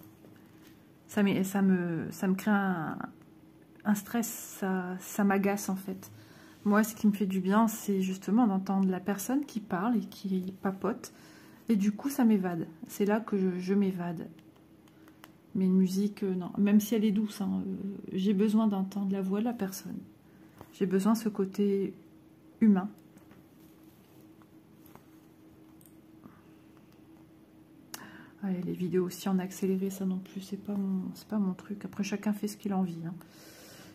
Ça me crée un stress, ça m'agace en fait. Moi, ce qui me fait du bien, c'est justement d'entendre la personne qui parle et qui papote. Et du coup, ça m'évade. C'est là que je m'évade. Mais une musique, non. Même si elle est douce, hein, j'ai besoin d'entendre la voix de la personne. J'ai besoin de ce côté humain. Ouais, les vidéos aussi en accéléré, ça non plus, c'est pas mon truc. Après, chacun fait ce qu'il a envie. Hein.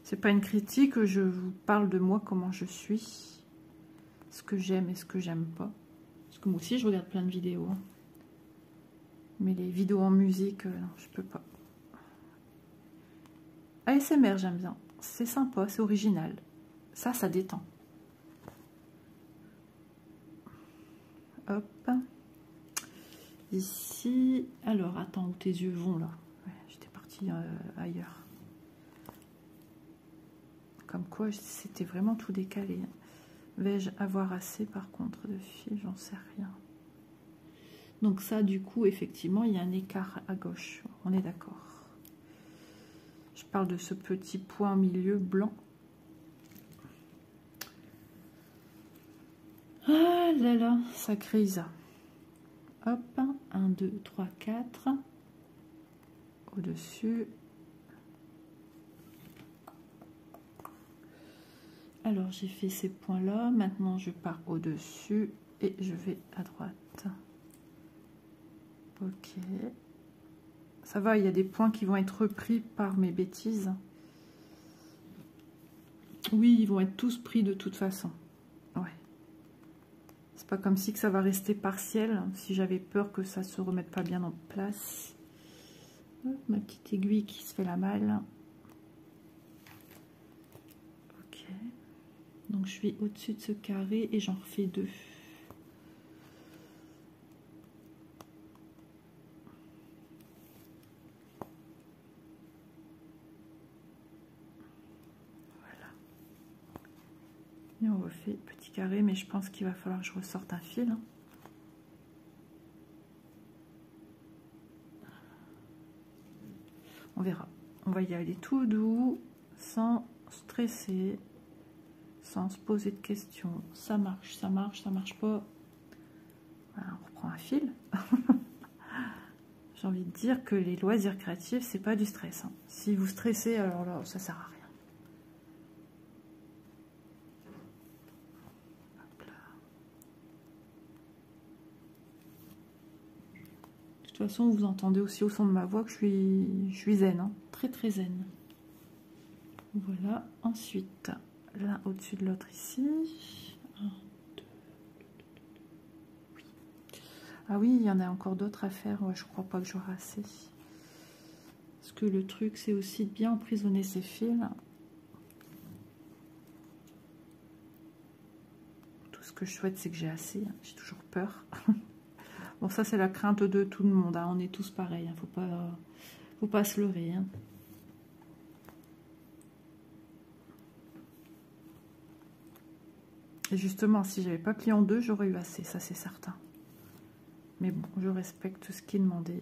C'est pas une critique, je vous parle de moi, comment je suis, ce que j'aime et ce que j'aime pas. Parce que moi aussi, je regarde plein de vidéos. Hein. Mais les vidéos en musique, non, je peux pas. ASMR, j'aime bien. C'est sympa, c'est original. Ça détend. Hop. Ici. Alors, attends, où tes yeux vont, là? Ouais, j'étais partie ailleurs. Comme quoi, c'était vraiment tout décalé. Vais-je avoir assez, par contre, de fil? J'en sais rien. Donc ça, du coup, effectivement, il y a un écart à gauche. On est d'accord. Je parle de ce petit point au milieu blanc. Ah là là, sacré Isa. Hop, 1, 2, 3, 4. Au-dessus. Alors, j'ai fait ces points-là. Maintenant, je pars au-dessus et je vais à droite. Ok. Ça va, il y a des points qui vont être repris par mes bêtises. Oui, ils vont être tous pris de toute façon. Ouais. C'est pas comme si que ça va rester partiel. Si j'avais peur que ça se remette pas bien en place. Hop, ma petite aiguille qui se fait la malle. Ok. Donc je suis au-dessus de ce carré et j'en refais 2. Et on refait petit carré, mais je pense qu'il va falloir que je ressorte un fil. On verra. On va y aller tout doux, sans stresser, sans se poser de questions. Ça marche, ça marche, ça marche pas. Voilà, on reprend un fil. J'ai envie de dire que les loisirs créatifs, c'est pas du stress. Hein. Si vous stressez, alors là, ça sert à rien. De toute façon, vous entendez aussi au son de ma voix que je suis zen, hein. Très très zen. Voilà, ensuite, l'un au-dessus de l'autre ici. 1, 2, oui. Ah oui, il y en a encore d'autres à faire, ouais, je crois pas que j'aurai assez. Parce que le truc, c'est aussi de bien emprisonner ces fils. Tout ce que je souhaite, c'est que j'ai assez, hein. J'ai toujours peur. Bon, ça, c'est la crainte de tout le monde. Hein. On est tous pareils. Hein. Faut pas se leurrer. Hein. Et justement, si j'avais pas plié en 2, j'aurais eu assez. Ça, c'est certain. Mais bon, je respecte ce qui est demandé.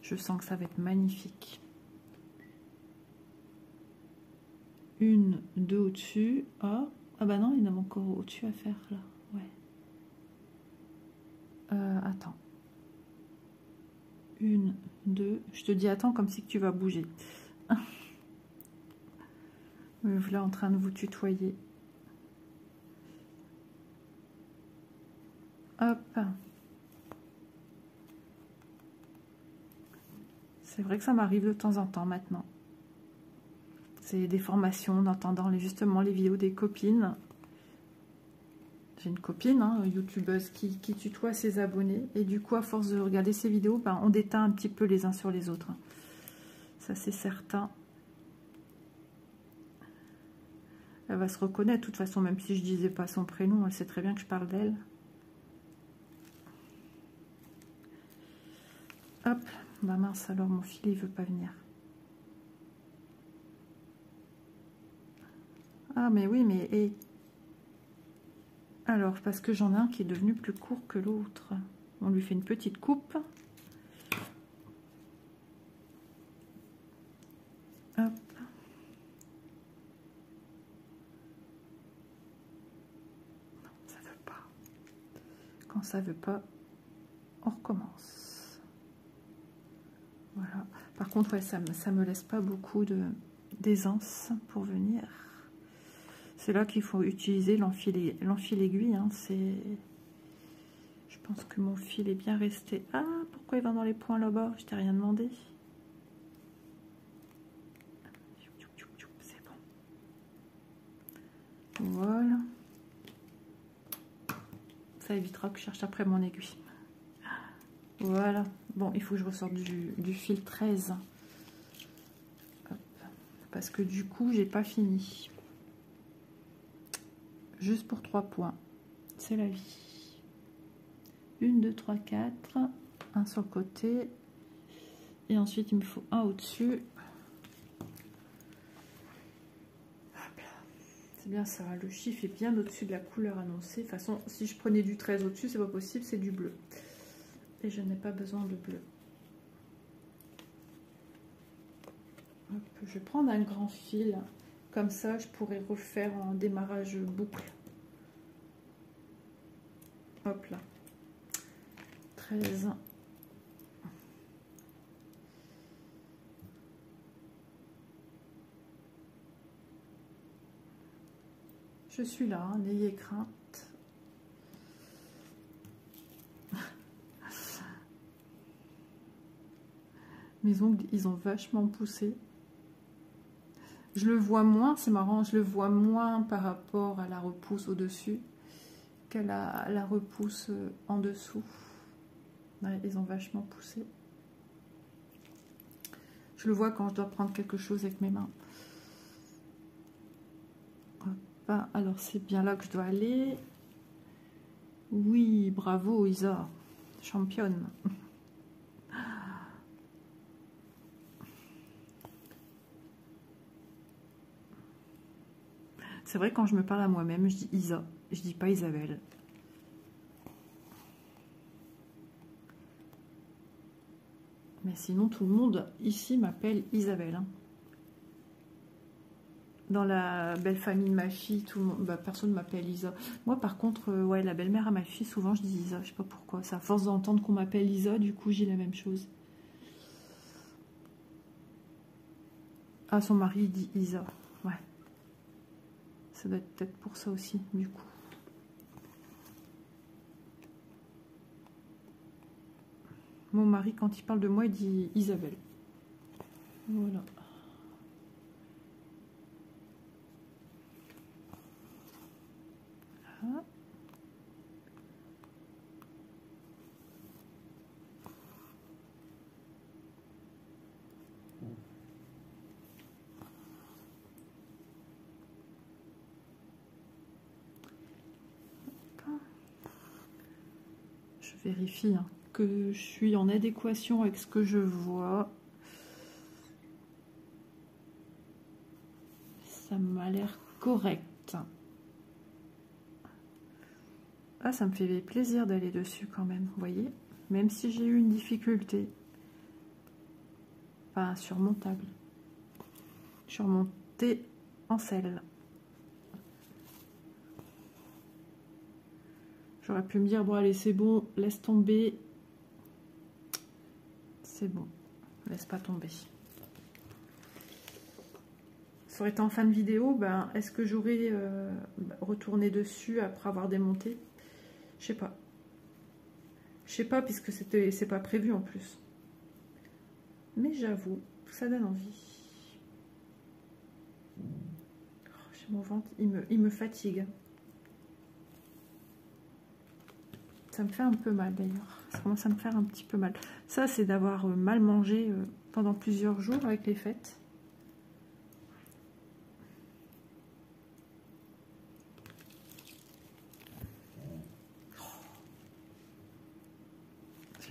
Je sens que ça va être magnifique. 1, 2 au-dessus. Ah bah non, il y en a encore au-dessus à faire, là. Ouais. Attends. 1, 2. Je te dis attends comme si tu vas bouger. Me voilà en train de vous tutoyer. Hop. C'est vrai que ça m'arrive de temps en temps maintenant. C'est des formations d'entendant justement les vidéos des copines. J'ai une copine, hein, youtubeuse, qui tutoie ses abonnés. Et du coup, à force de regarder ses vidéos, ben, on déteint un petit peu les uns sur les autres. Ça, c'est certain. Elle va se reconnaître, de toute façon, même si je disais pas son prénom, elle sait très bien que je parle d'elle. Hop, bah mince, alors mon filet, il veut pas venir. Ah, mais oui, mais... Et... Alors, parce que j'en ai un qui est devenu plus court que l'autre. On lui fait une petite coupe. Hop. Ça veut pas. Quand ça veut pas, on recommence. Voilà. Par contre, ouais, ça me laisse pas beaucoup d'aisance pour venir. C'est là qu'il faut utiliser l'enfil aiguille. Hein. Je pense que mon fil est bien resté. Ah, pourquoi il va dans les points là-bas? Je t'ai rien demandé. C'est bon. Voilà. Ça évitera que je cherche après mon aiguille. Voilà. Bon, il faut que je ressorte du fil 13. Hop. Parce que du coup, j'ai pas fini. Juste pour 3 points. C'est la vie. 1, 2, 3, 4. Un sur le côté. Et ensuite, il me faut un au-dessus. C'est bien ça. Le chiffre est bien au-dessus de la couleur annoncée. De toute façon, si je prenais du 13 au-dessus, c'est pas possible, c'est du bleu. Et je n'ai pas besoin de bleu. Hop, je vais prendre un grand fil. Comme ça, je pourrais refaire en démarrage boucle. Hop là. 13. Je suis là, hein, n'ayez crainte. Mes ongles, ils ont vachement poussé. Je le vois moins, c'est marrant, je le vois moins par rapport à la repousse au-dessus qu'à la repousse en dessous. Ouais, ils ont vachement poussé. Je le vois quand je dois prendre quelque chose avec mes mains. Hop, alors c'est bien là que je dois aller. Oui, bravo Isa, championne. C'est vrai, quand je me parle à moi-même, je dis Isa, je dis pas Isabelle. Mais sinon, tout le monde ici m'appelle Isabelle. Hein. Dans la belle famille de ma fille, tout le monde, bah, personne ne m'appelle Isa. Moi, par contre, ouais, la belle-mère à ma fille, souvent je dis Isa. Je sais pas pourquoi. C'est à force d'entendre qu'on m'appelle Isa, du coup, j'ai la même chose. Ah, son mari dit Isa. Ouais. Ça doit être peut-être pour ça aussi, du coup. Mon mari, quand il parle de moi, il dit Isabelle. Voilà. Ah. Je vérifie hein, que je suis en adéquation avec ce que je vois. Ça m'a l'air correct. Ah, ça me fait plaisir d'aller dessus quand même, vous voyez. Même si j'ai eu une difficulté. Pas insurmontable. Je suis remontée en selle. J'aurais pu me dire, bon allez c'est bon, laisse tomber. C'est bon, laisse pas tomber. Ça aurait été en fin de vidéo, ben, est-ce que j'aurais retourné dessus après avoir démonté? Je sais pas. Je sais pas puisque c'est pas prévu en plus. Mais j'avoue, ça donne envie. Oh, j'ai mon ventre, il me fatigue. Ça me fait un peu mal d'ailleurs. Ça commence à me faire un petit peu mal. Ça, c'est d'avoir mal mangé pendant plusieurs jours avec les fêtes.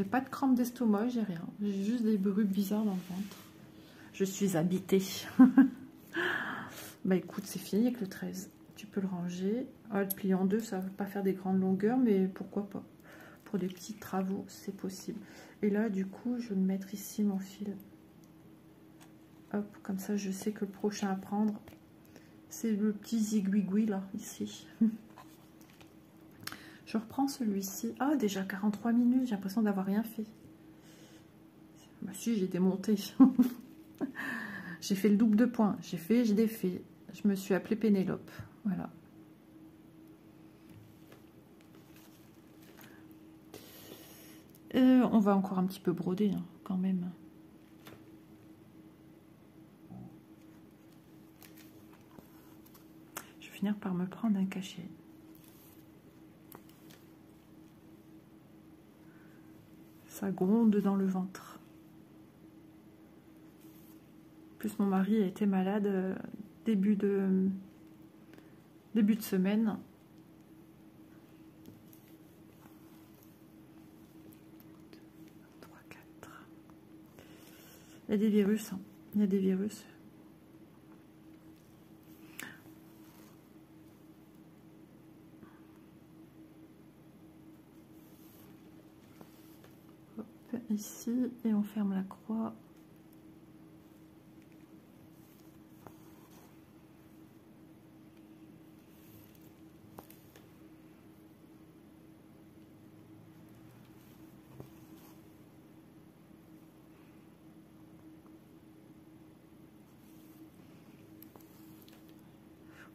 J'ai pas de crampes d'estomac, j'ai rien. J'ai juste des bruits bizarres dans le ventre. Je suis habitée. Bah écoute, c'est fini avec le 13. Tu peux le ranger. Ah, le plier en deux, ça va pas faire des grandes longueurs, mais pourquoi pas. Pour des petits travaux, c'est possible. Et là, du coup, je vais me mettre ici mon fil. Hop, comme ça, je sais que le prochain à prendre, c'est le petit zigouigoui, là, ici. Je reprends celui-ci. Ah, déjà 43 minutes, j'ai l'impression d'avoir rien fait. Bah si, j'ai démonté. J'ai fait le double de points. J'ai fait, j'ai défait. Je me suis appelée Pénélope. Voilà. On va encore un petit peu broder, hein, quand même. Je vais finir par me prendre un cachet. Ça gronde dans le ventre. En plus, mon mari a été malade début de semaine. Il y a des virus, hein. Il y a des virus. Hop, ici, et on ferme la croix.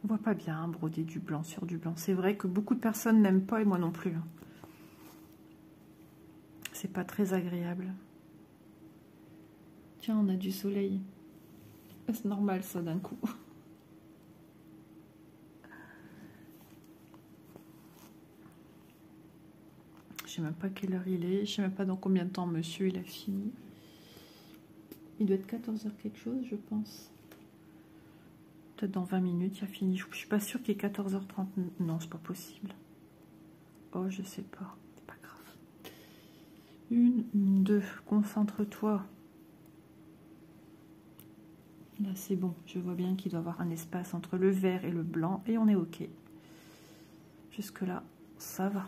On voit pas bien hein, broder du blanc sur du blanc. C'est vrai que beaucoup de personnes n'aiment pas et moi non plus. C'est pas très agréable. Tiens, on a du soleil. C'est normal ça d'un coup. Je sais même pas quelle heure il est. Je sais même pas dans combien de temps monsieur il a fini. Il doit être 14h quelque chose, je pense. Peut-être dans 20 minutes, il a fini. Je suis pas sûre qu'il est 14h30. Non, c'est pas possible. Oh, je sais pas. C'est pas grave. 1, 2. Concentre-toi. Là, c'est bon. Je vois bien qu'il doit y avoir un espace entre le vert et le blanc. Et on est OK. Jusque-là, ça va.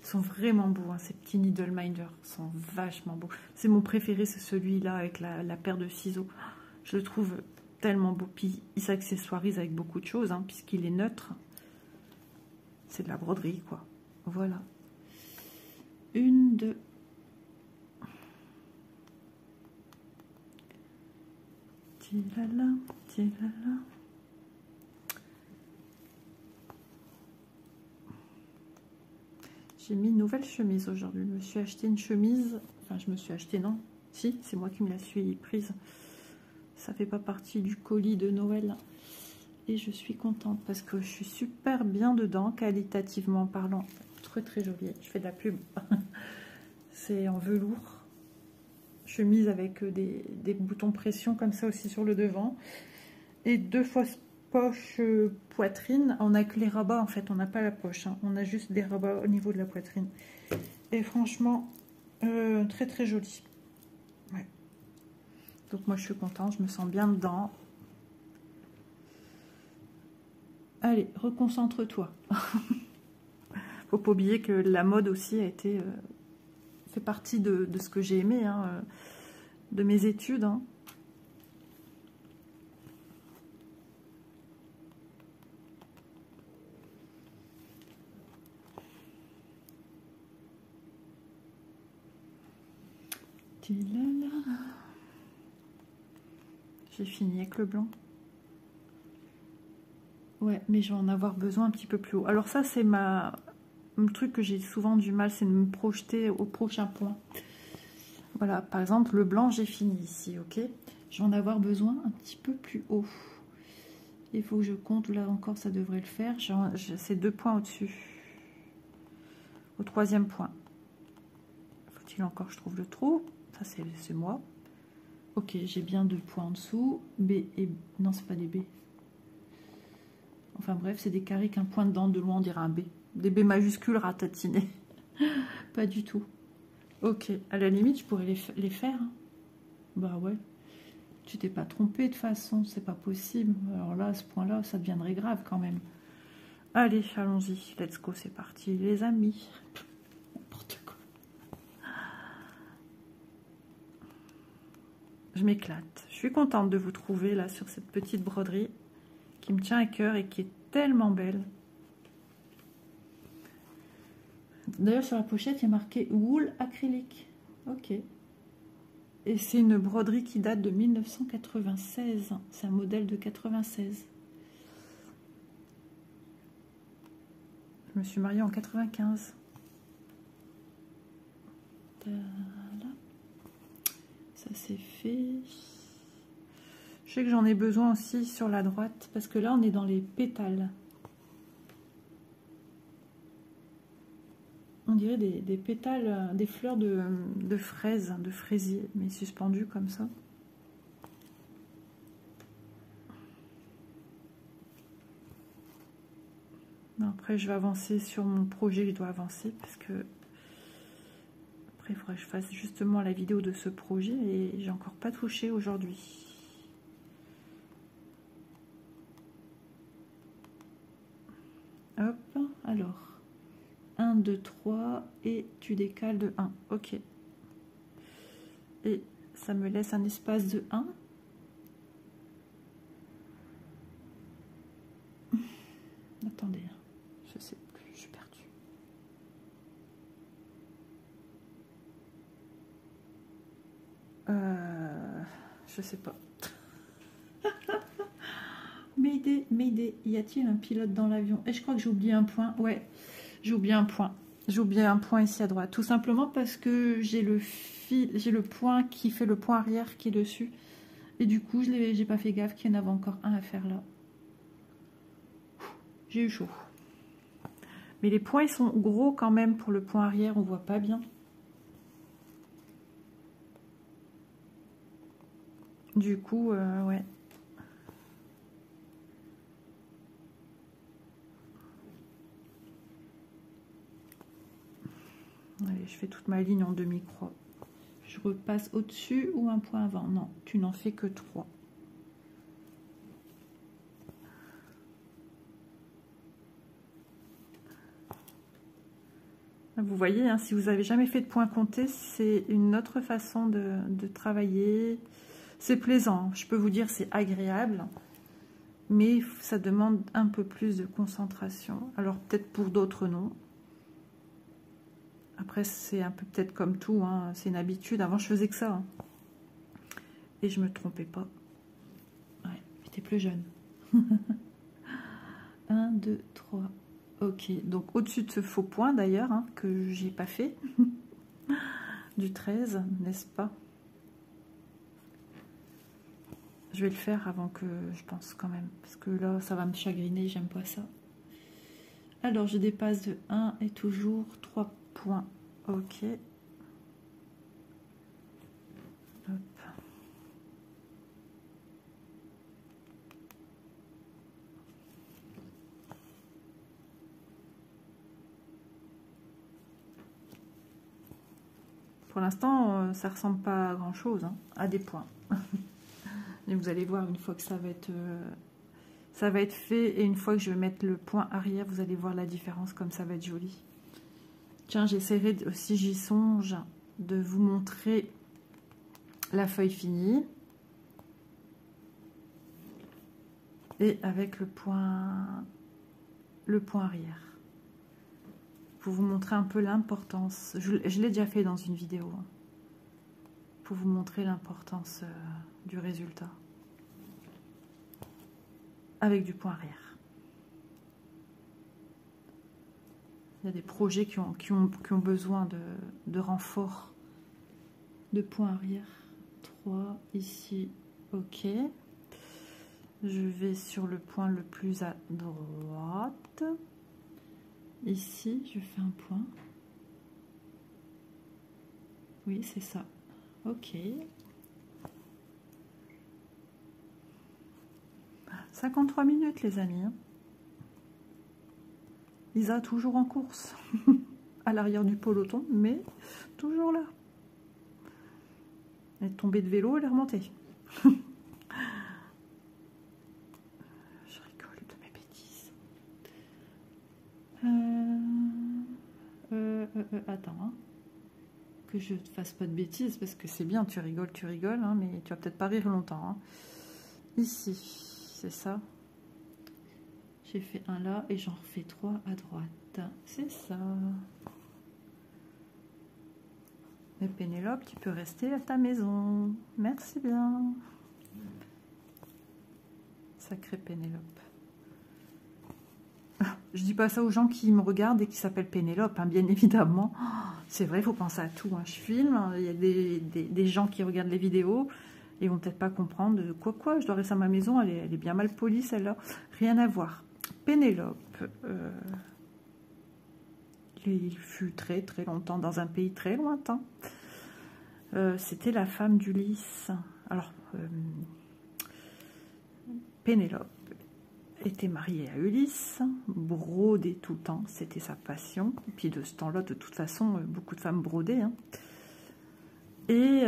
Ils sont vraiment beaux, hein, ces petits Needleminder. Ils sont vachement beaux. C'est mon préféré, c'est celui-là avec la paire de ciseaux. Je le trouve tellement beau. Puis il s'accessoirise avec beaucoup de choses, hein, puisqu'il est neutre. C'est de la broderie, quoi. Voilà. 1, 2. Tilala, tilala. J'ai mis une nouvelle chemise aujourd'hui. Je me suis acheté une chemise. Enfin, je me suis acheté, non. Si, c'est moi qui me la suis prise. Ça fait pas partie du colis de Noël. Et je suis contente parce que je suis super bien dedans, qualitativement parlant. Très très jolie. Je fais de la pub. C'est en velours. Chemise avec des boutons pression comme ça aussi sur le devant. Et 2 fois poche poitrine. On n'a que les rabats en fait. On n'a pas la poche. Hein. On a juste des rabats au niveau de la poitrine. Et franchement, très très jolie. Ouais. Donc moi je suis contente. Je me sens bien dedans. Allez, reconcentre-toi. Faut pas oublier que la mode aussi a été fait partie de ce que j'ai aimé, hein, de mes études. Hein. J'ai fini avec le blanc. Ouais, mais je vais en avoir besoin un petit peu plus haut. Alors ça, c'est le truc que j'ai souvent du mal, c'est de me projeter au prochain point. Voilà, par exemple, le blanc, j'ai fini ici, ok? Je vais en avoir besoin un petit peu plus haut. Il faut que je compte, là encore, ça devrait le faire. C'est 2 points au-dessus. Au 3e point. Faut-il encore que je trouve le trou? Ça, c'est moi. Ok, j'ai bien 2 points en dessous. B et... Non, c'est pas des B. Enfin bref, c'est des carrés qu'un point dedans, de loin on dirait un B. Des B majuscules ratatinés. Pas du tout. Ok, à la limite, je pourrais les faire. Hein. Bah ouais. Tu t'es pas trompé de toute façon, c'est pas possible. Alors là, à ce point-là, ça deviendrait grave quand même. Allez, allons-y. Let's go, c'est parti, les amis. N'importe quoi. Je m'éclate. Je suis contente de vous trouver là sur cette petite broderie qui me tient à cœur et qui est tellement belle. D'ailleurs, sur la pochette, il y a marqué wool acrylique. Ok. Et c'est une broderie qui date de 1996. C'est un modèle de 96. Je me suis mariée en 95. Voilà. Ça c'est fait. Je sais que j'en ai besoin aussi sur la droite parce que là on est dans les pétales. On dirait des pétales, des fleurs de fraises, de fraisier, mais suspendues comme ça. Après, je vais avancer sur mon projet, je dois avancer parce que après, il faudrait que je fasse justement la vidéo de ce projet et j'ai encore pas touché aujourd'hui. Hop, alors. 1, 2, 3 et tu décales de 1. Ok. Et ça me laisse un espace de 1. Attendez, je sais plus, je suis perdue. Je sais pas. Mayday, y a-t-il un pilote dans l'avion? Et je crois que j'ai oublié un point. Ouais, j'ai oublié un point. J'ai oublié un point ici à droite. Tout simplement parce que j'ai le point qui fait le point arrière qui est dessus. Et du coup, j'ai pas fait gaffe qu'il y en avait encore un à faire là. J'ai eu chaud. Mais les points, ils sont gros quand même pour le point arrière. On voit pas bien. Du coup, ouais. Allez, je fais toute ma ligne en demi-croix. Je repasse au-dessus ou un point avant? Non, tu n'en fais que 3. Vous voyez, hein, si vous n'avez jamais fait de point compté, c'est une autre façon de travailler. C'est plaisant, je peux vous dire, c'est agréable. Mais ça demande un peu plus de concentration. Alors peut-être pour d'autres, non. Après, c'est un peu peut-être comme tout, hein, c'est une habitude. Avant, je faisais que ça. Hein. Et je me trompais pas. Ouais, j'étais plus jeune. 1, 2, 3. Ok, donc au-dessus de ce faux point d'ailleurs, hein, que j'ai pas fait. Du 13, n'est-ce pas? Je vais le faire avant que je pense quand même. Parce que là, ça va me chagriner, j'aime pas ça. Alors, je dépasse de 1 et toujours 3 points. Ok. Hop. Pour l'instant, ça ressemble pas à grand chose, hein, à des points. Et vous allez voir une fois que ça va être fait et une fois que je vais mettre le point arrière, vous allez voir la différence comme ça va être joli. Tiens, j'essaierai, si j'y songe, de vous montrer la feuille finie. Et avec le point arrière. Pour vous montrer un peu l'importance. Je l'ai déjà fait dans une vidéo. Hein, pour vous montrer l'importance du résultat. Avec du point arrière. Il y a des projets qui ont besoin de renfort de point arrière. 3 ici, ok. Je vais sur le point le plus à droite. Ici, je fais un point. Oui, c'est ça. Ok. 53 minutes, les amis. Lisa toujours en course. À l'arrière du peloton, mais toujours là. Elle est tombée de vélo, elle est remontée. Je rigole de mes bêtises. Attends, hein. Que je ne fasse pas de bêtises, parce que c'est bien, tu rigoles, hein, mais tu vas peut-être pas rire longtemps. Hein. Ici, c'est ça. J'ai fait un là et j'en refais 3 à droite. C'est ça. Mais Pénélope, tu peux rester à ta maison. Merci bien. Sacrée Pénélope. Je dis pas ça aux gens qui me regardent et qui s'appellent Pénélope, hein, bien évidemment. C'est vrai, il faut penser à tout. Hein. Je filme, il y a des gens qui regardent les vidéos et vont peut-être pas comprendre de quoi, je dois rester à ma maison, elle est bien mal polie celle-là. Rien à voir. Pénélope, il fut très très longtemps dans un pays très lointain. C'était la femme d'Ulysse. Alors, Pénélope était mariée à Ulysse, brodait tout le temps, c'était sa passion. Et puis de ce temps-là, de toute façon, beaucoup de femmes brodaient. Hein. Et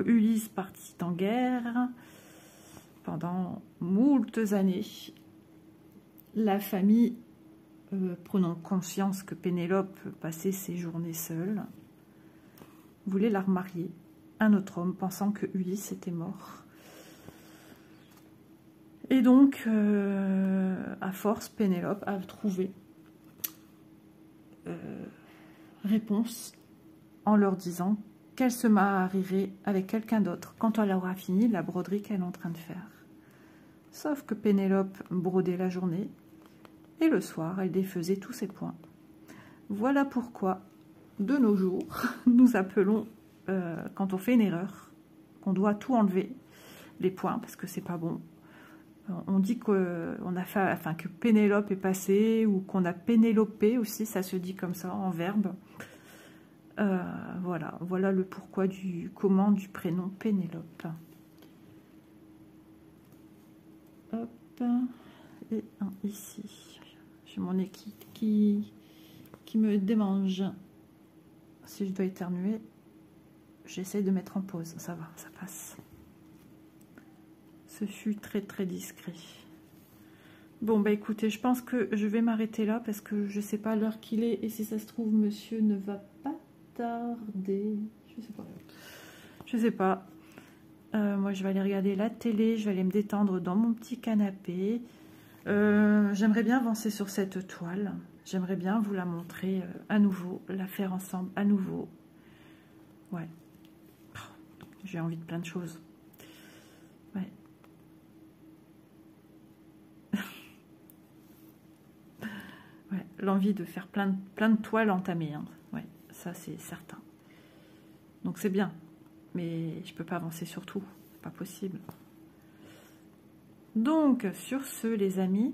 Ulysse partit en guerre pendant moultes années. La famille, prenant conscience que Pénélope passait ses journées seule, voulait la remarier à un autre homme, pensant que Ulysse était mort. Et donc, à force, Pénélope a trouvé réponse en leur disant qu'elle se marierait avec quelqu'un d'autre quand elle aura fini la broderie qu'elle est en train de faire. Sauf que Pénélope brodait la journée et le soir, elle défaisait tous ses points. Voilà pourquoi, de nos jours, nous appelons, quand on fait une erreur, qu'on doit tout enlever, les points, parce que c'est pas bon. On dit qu'on a fait, enfin, que Pénélope est passée, ou qu'on a pénélopé aussi, ça se dit comme ça, en verbe. Voilà le pourquoi du comment du prénom Pénélope. Hop, et un ici. J'ai mon nez qui me démange. Si je dois éternuer, j'essaie de mettre en pause. Ça va, ça passe. Ce fut très très discret. Bon, bah écoutez, je pense que je vais m'arrêter là parce que je sais pas l'heure qu'il est et si ça se trouve, monsieur ne va pas tarder. Je sais pas. Je sais pas. Moi, je vais aller regarder la télé, je vais aller me détendre dans mon petit canapé. J'aimerais bien avancer sur cette toile. J'aimerais bien vous la montrer à nouveau, la faire ensemble à nouveau. Ouais. J'ai envie de plein de choses. Ouais. Ouais, l'envie de faire plein de toiles entamées. Hein. Ouais, ça c'est certain. Donc c'est bien. Mais je peux pas avancer sur tout. Pas possible. Donc, sur ce, les amis,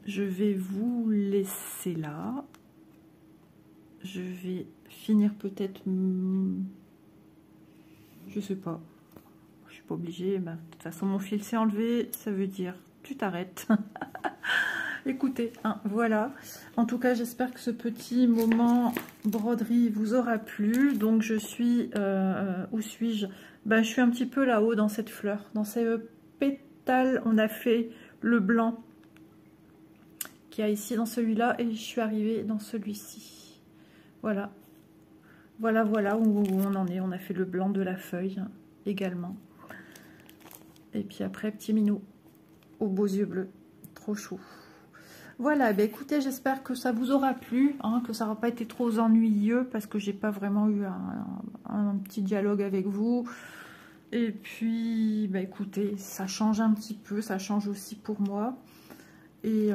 je vais vous laisser là. Je vais finir peut-être... Je sais pas. Je suis pas obligée. Bah, de toute façon, mon fil s'est enlevé. Ça veut dire tu t'arrêtes. Écoutez, hein, voilà. En tout cas, j'espère que ce petit moment broderie vous aura plu. Donc, je suis... où suis-je? Ben, je suis un petit peu là-haut dans cette fleur. Dans ces pétales, on a fait le blanc qu'il y a ici dans celui-là. Et je suis arrivée dans celui-ci. Voilà. Voilà où on en est. On a fait le blanc de la feuille également. Et puis après, petit minou aux beaux yeux bleus. Trop chou. Voilà, ben écoutez, j'espère que ça vous aura plu, hein, que ça n'aura pas été trop ennuyeux, parce que j'ai pas vraiment eu un petit dialogue avec vous. Et puis, ben écoutez, ça change un petit peu, ça change aussi pour moi. Et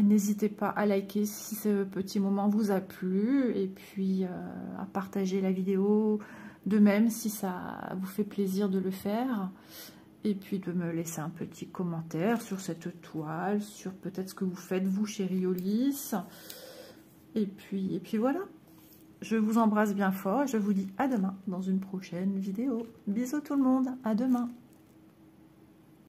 n'hésitez pas à liker si ce petit moment vous a plu, et puis à partager la vidéo de même si ça vous fait plaisir de le faire. Et puis de me laisser un petit commentaire sur cette toile, sur peut-être ce que vous faites vous, chérie Ulysse. Et puis voilà. Je vous embrasse bien fort et je vous dis à demain dans une prochaine vidéo. Bisous tout le monde, à demain.